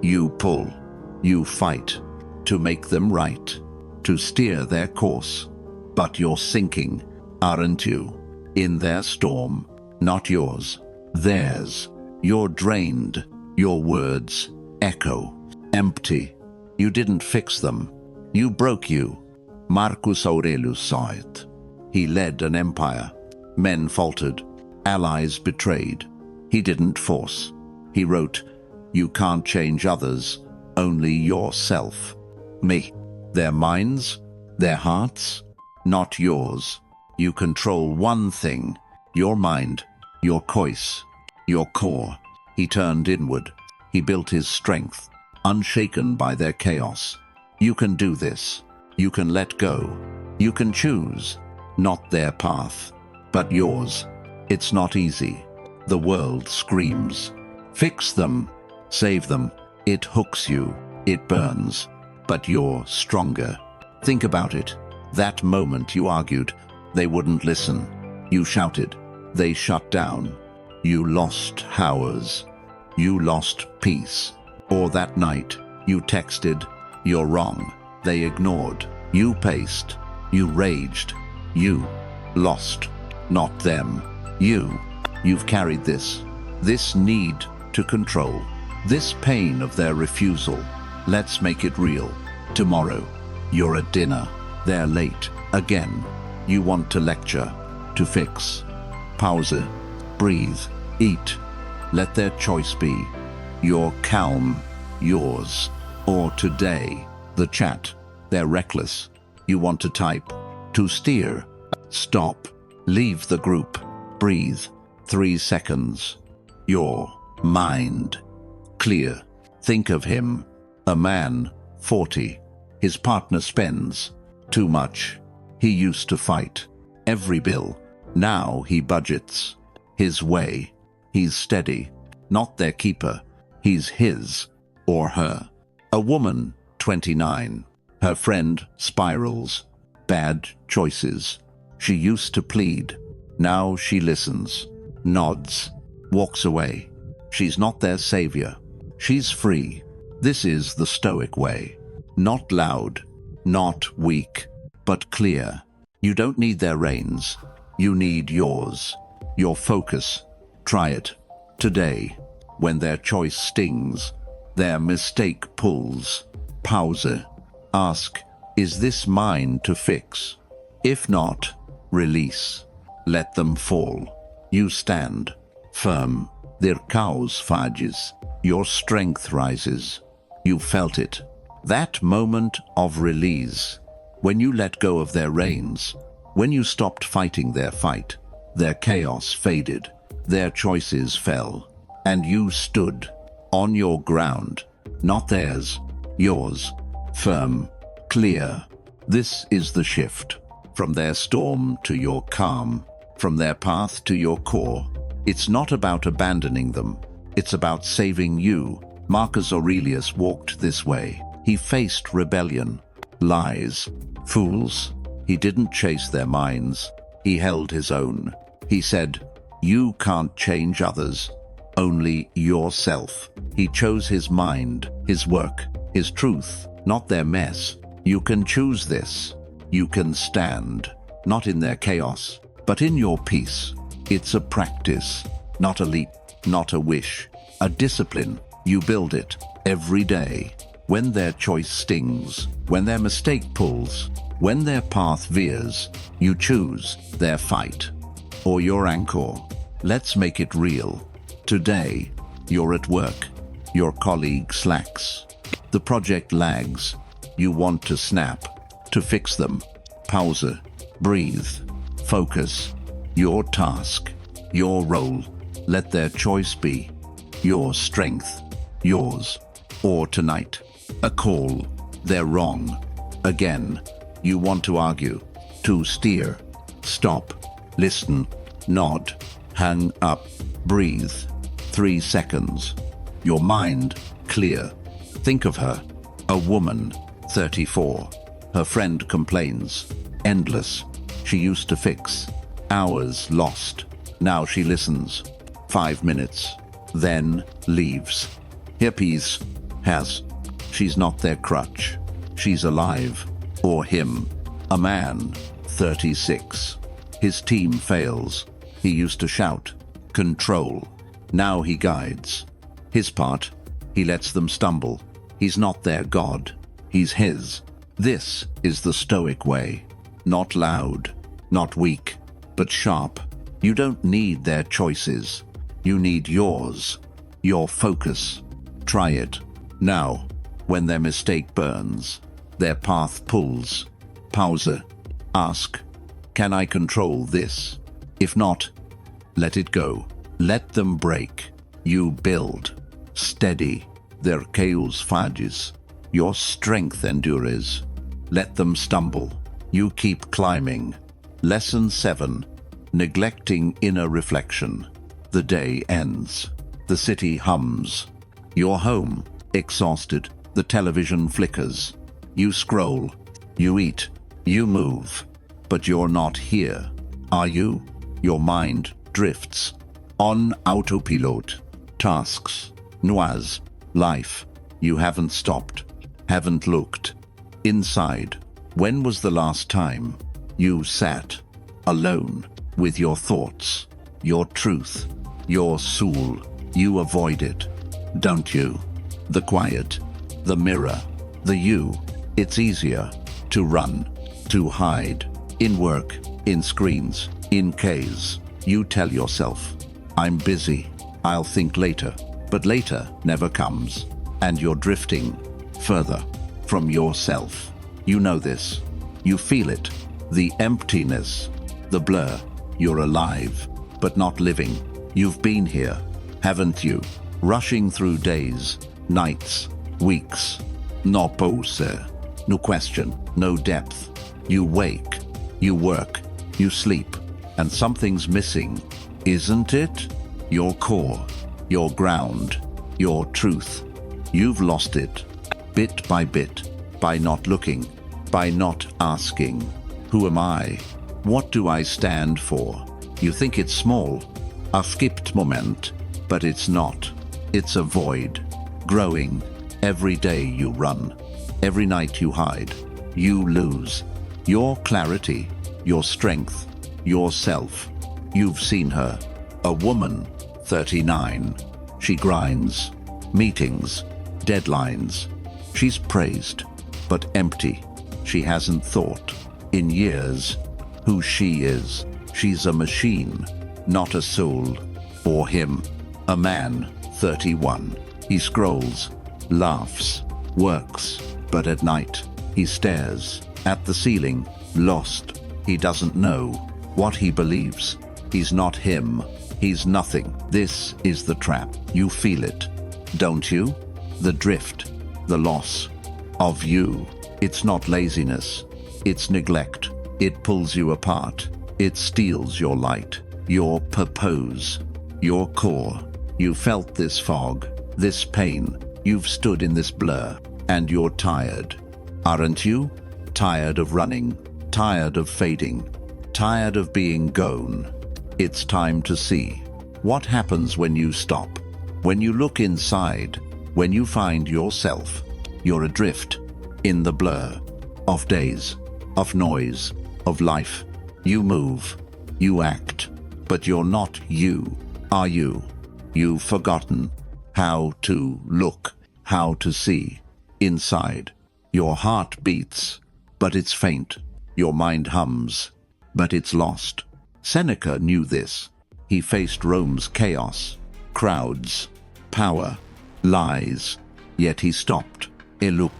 you pull, you fight to make them right, to steer their course. But you're sinking, aren't you? In their storm, not yours, theirs. You're drained, your words echo, empty. You didn't fix them. You broke you. Marcus Aurelius saw it. He led an empire. Men faltered. Allies betrayed. He didn't force. He wrote, "You can't change others, only yourself." Me. Their minds, their hearts, not yours. You control one thing, your mind, your choice, your core. He turned inward. He built his strength, unshaken by their chaos. You can do this. You can let go. You can choose, not their path, but yours. It's not easy. The world screams. Fix them. Save them. It hooks you. It burns. But you're stronger. Think about it. That moment you argued, they wouldn't listen. You shouted. They shut down. You lost hours. You lost peace. Or that night, you texted, "You're wrong." They ignored. You paced. You raged. You lost. Not them. You. You've carried this. This need to control. This pain of their refusal. Let's make it real. Tomorrow, you're at dinner. They're late. Again. You want to lecture. To fix. Pause. Breathe. Eat. Let their choice be. You're calm. Yours. Or today. The chat. They're reckless. You want to type. To steer. Stop. Leave the group. Breathe. 3 seconds. Your mind. Clear. Think of him. A man, 40. His partner spends too much. He used to fight every bill. Now he budgets his way. He's steady, not their keeper. He's his or her. A woman, 29. Her friend spirals. Bad choices. She used to plead. Now she listens, nods, walks away. She's not their savior. She's free. This is the Stoic way. Not loud, not weak, but clear. You don't need their reins. You need yours. Your focus. Try it. Today, when their choice stings, their mistake pulls. Pause. Ask, is this mine to fix? If not, release. Let them fall. You stand. Firm. Their chaos fadges. Your strength rises. You felt it. That moment of release. When you let go of their reins. When you stopped fighting their fight. Their chaos faded. Their choices fell. And you stood. On your ground. Not theirs. Yours. Firm. Clear. This is the shift. From their storm to your calm. From their path to your core. It's not about abandoning them. It's about saving you. Marcus Aurelius walked this way. He faced rebellion, lies, fools. He didn't chase their minds. He held his own. He said, "You can't change others, only yourself." He chose his mind, his work, his truth, not their mess. You can choose this. You can stand, not in their chaos, but in your peace. It's a practice, not a leap, not a wish, a discipline. You build it every day. When their choice stings, when their mistake pulls, when their path veers, you choose their fight or your anchor. Let's make it real. Today, you're at work. Your colleague slacks. The project lags. You want to snap, to fix them. Pause. Breathe. Focus. Your task. Your role. Let their choice be. Your strength. Yours. Or tonight. A call. They're wrong. Again. You want to argue. To steer. Stop. Listen. Nod. Hang up. Breathe. 3 seconds. Your mind. Clear. Think of her. A woman. 34. Her friend complains. Endless. She used to fix. Hours lost. Now she listens. 5 minutes. Then leaves. Hippies. Has. She's not their crutch. She's alive. Or him. A man. 36. His team fails. He used to shout. Control. Now he guides. His part. He lets them stumble. He's not their God. He's his. This is the Stoic way. Not loud, not weak, but sharp. You don't need their choices. You need yours. Your focus. Try it. Now, when their mistake burns, their path pulls. Pause. Ask, can I control this? If not, let it go. Let them break. You build. Steady. Their chaos fages. Your strength endures. Let them stumble. You keep climbing. Lesson 7. Neglecting inner reflection. The day ends. The city hums. You're home, exhausted. The television flickers. You scroll. You eat. You move. But you're not here. Are you? Your mind drifts. On autopilot. Tasks. Noise. Life. You haven't stopped. Haven't looked. Inside. When was the last time you sat alone with your thoughts, your truth, your soul? You avoid it, don't you? The quiet, the mirror, the you. It's easier to run, to hide, in work, in screens, in caves. You tell yourself, I'm busy, I'll think later. But later never comes, and you're drifting further from yourself. You know this. You feel it. The emptiness, the blur. You're alive, but not living. You've been here, haven't you? Rushing through days, nights, weeks. No pause, no question, no depth. You wake, you work, you sleep, and something's missing, isn't it? Your core, your ground, your truth. You've lost it, bit, by not looking, by not asking. Who am I? What do I stand for? You think it's small, a skipped moment, but it's not. It's a void, growing. Every day you run, every night you hide. You lose your clarity, your strength, yourself. You've seen her, a woman, 39. She grinds, meetings, deadlines. She's praised, but empty. She hasn't thought, in years, who she is. She's a machine, not a soul. Or him, a man, 31. He scrolls, laughs, works, but at night, he stares at the ceiling, lost. He doesn't know what he believes. He's not him. He's nothing. This is the trap. You feel it, don't you? The drift, the loss of you. It's not laziness. It's neglect. It pulls you apart. It steals your light, your purpose, your core. You felt this fog, this pain. You've stood in this blur, and you're tired. Aren't you? Tired of running, tired of fading, tired of being gone. It's time to see what happens when you stop, when you look inside, when you find yourself. You're adrift in the blur of days, of noise, of life. You move, you act, but you're not you, are you? You've forgotten how to look, how to see inside. Your heart beats, but it's faint. Your mind hums, but it's lost. Seneca knew this. He faced Rome's chaos, crowds, power, lies, yet he stopped. Look,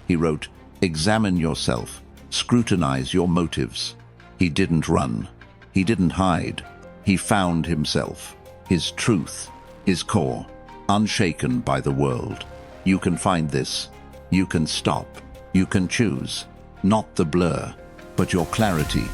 he wrote, examine yourself, scrutinize your motives. He didn't run. He didn't hide. He found himself, his truth, his core, unshaken by the world. You can find this. You can stop. You can choose. Not the blur, but your clarity.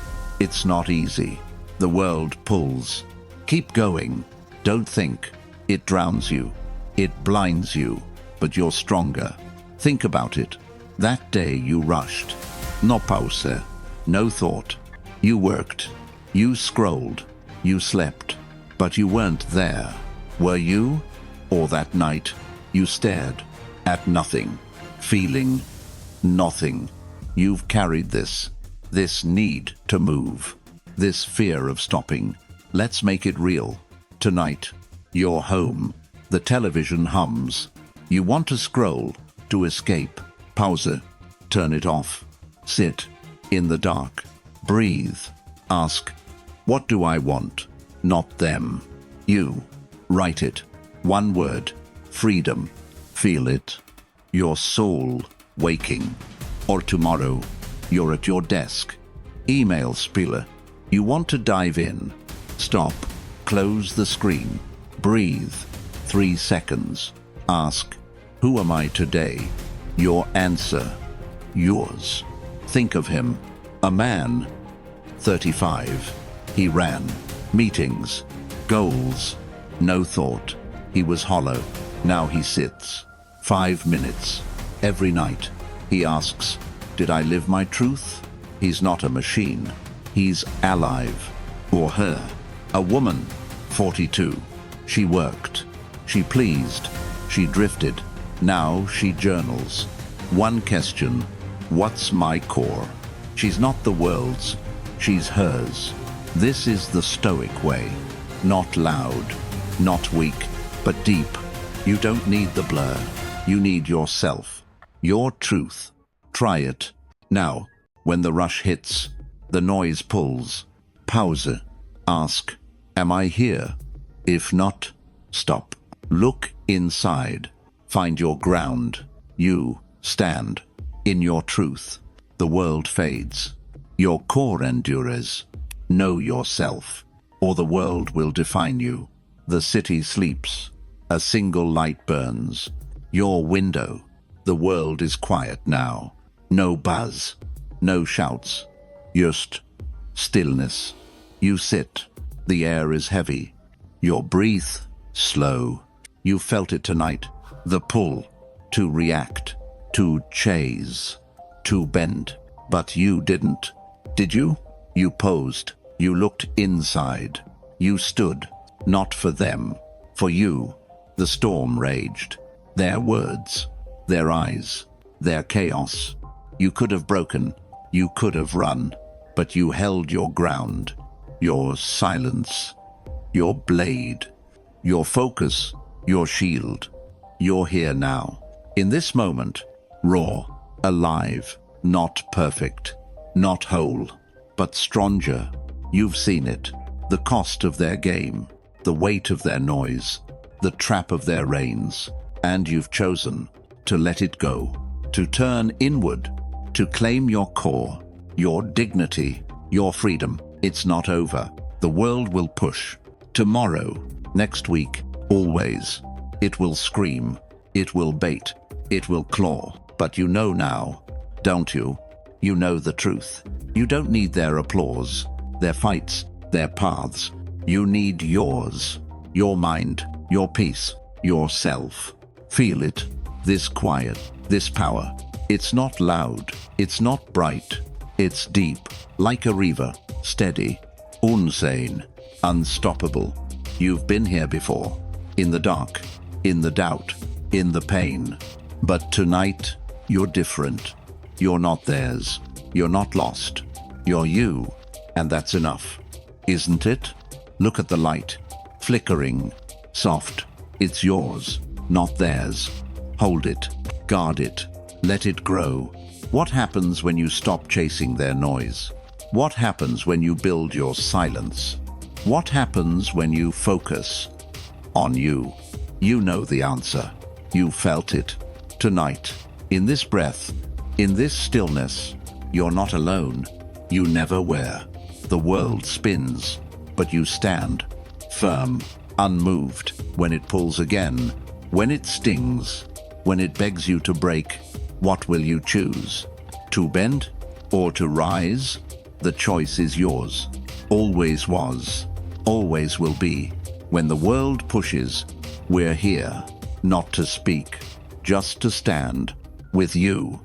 It's not easy. The world pulls. Keep going. Don't think. It drowns you. It blinds you. But you're stronger. Think about it. That day you rushed. No pause. No thought. You worked. You scrolled. You slept. But you weren't there. Were you? Or that night you stared at nothing, feeling nothing. You've carried this need to move, this fear of stopping. Let's make it real. Tonight, you're home. The television hums. You want to scroll, to escape. Pause it. Turn it off. Sit. In the dark. Breathe. Ask, what do I want? Not them. You. Write it. One word. Freedom. Feel it. Your soul waking. Or tomorrow, you're at your desk. Email spieler. You want to dive in. Stop. Close the screen. Breathe. 3 seconds. Ask, who am I today? Your answer. Yours. Think of him. A man. 35. He ran. Meetings. Goals. No thought. He was hollow. Now he sits. 5 minutes. Every night. He asks, did I live my truth? He's not a machine. He's alive. Or her. A woman. 42. She worked. She pleased. She drifted. Now she journals. One question. What's my core? She's not the world's. She's hers. This is the Stoic way. Not loud. Not weak. But deep. You don't need the blur. You need yourself. Your truth. Try it. Now, when the rush hits, the noise pulls. Pause. Ask, am I here? If not, stop. Look inside. Find your ground. You stand. In your truth. The world fades. Your core endures. Know yourself, or the world will define you. The city sleeps. A single light burns. Your window. The world is quiet now. No buzz. No shouts. Just stillness. You sit. The air is heavy. Your breath slow. You felt it tonight. The pull. To react. To chase. To bend. But you didn't. Did you? You posed. You looked inside. You stood. Not for them. For you. The storm raged. Their words. Their eyes. Their chaos. You could have broken. You could have run. But you held your ground. Your silence. Your blade. Your focus. Your shield. You're here now. In this moment. Raw. Alive. Not perfect. Not whole. But stronger. You've seen it. The cost of their game. The weight of their noise. The trap of their reins. And you've chosen to let it go. To turn inward. To claim your core. Your dignity. Your freedom. It's not over. The world will push. Tomorrow. Next week. Always. It will scream. It will bait. It will claw. But you know now. Don't you? You know the truth. You don't need their applause. Their fights. Their paths. You need yours. Your mind. Your peace. Yourself. Feel it. This quiet. This power. It's not loud. It's not bright. It's deep. Like a river. Steady. Unsane. Unstoppable. You've been here before. In the dark. In the doubt. In the pain. But tonight, you're different. You're not theirs. You're not lost. You're you. And that's enough. Isn't it? Look at the light. Flickering. Soft. It's yours. Not theirs. Hold it. Guard it. Let it grow. What happens when you stop chasing their noise? What happens when you build your silence? What happens when you focus on you? You know the answer. You felt it. Tonight, in this breath, in this stillness, you're not alone. You never were. The world spins, but you stand, firm, unmoved, when it pulls again, when it stings, when it begs you to break. What will you choose? To bend or to rise? The choice is yours. Always was. Always will be. When the world pushes, we're here, not to speak, just to stand with you.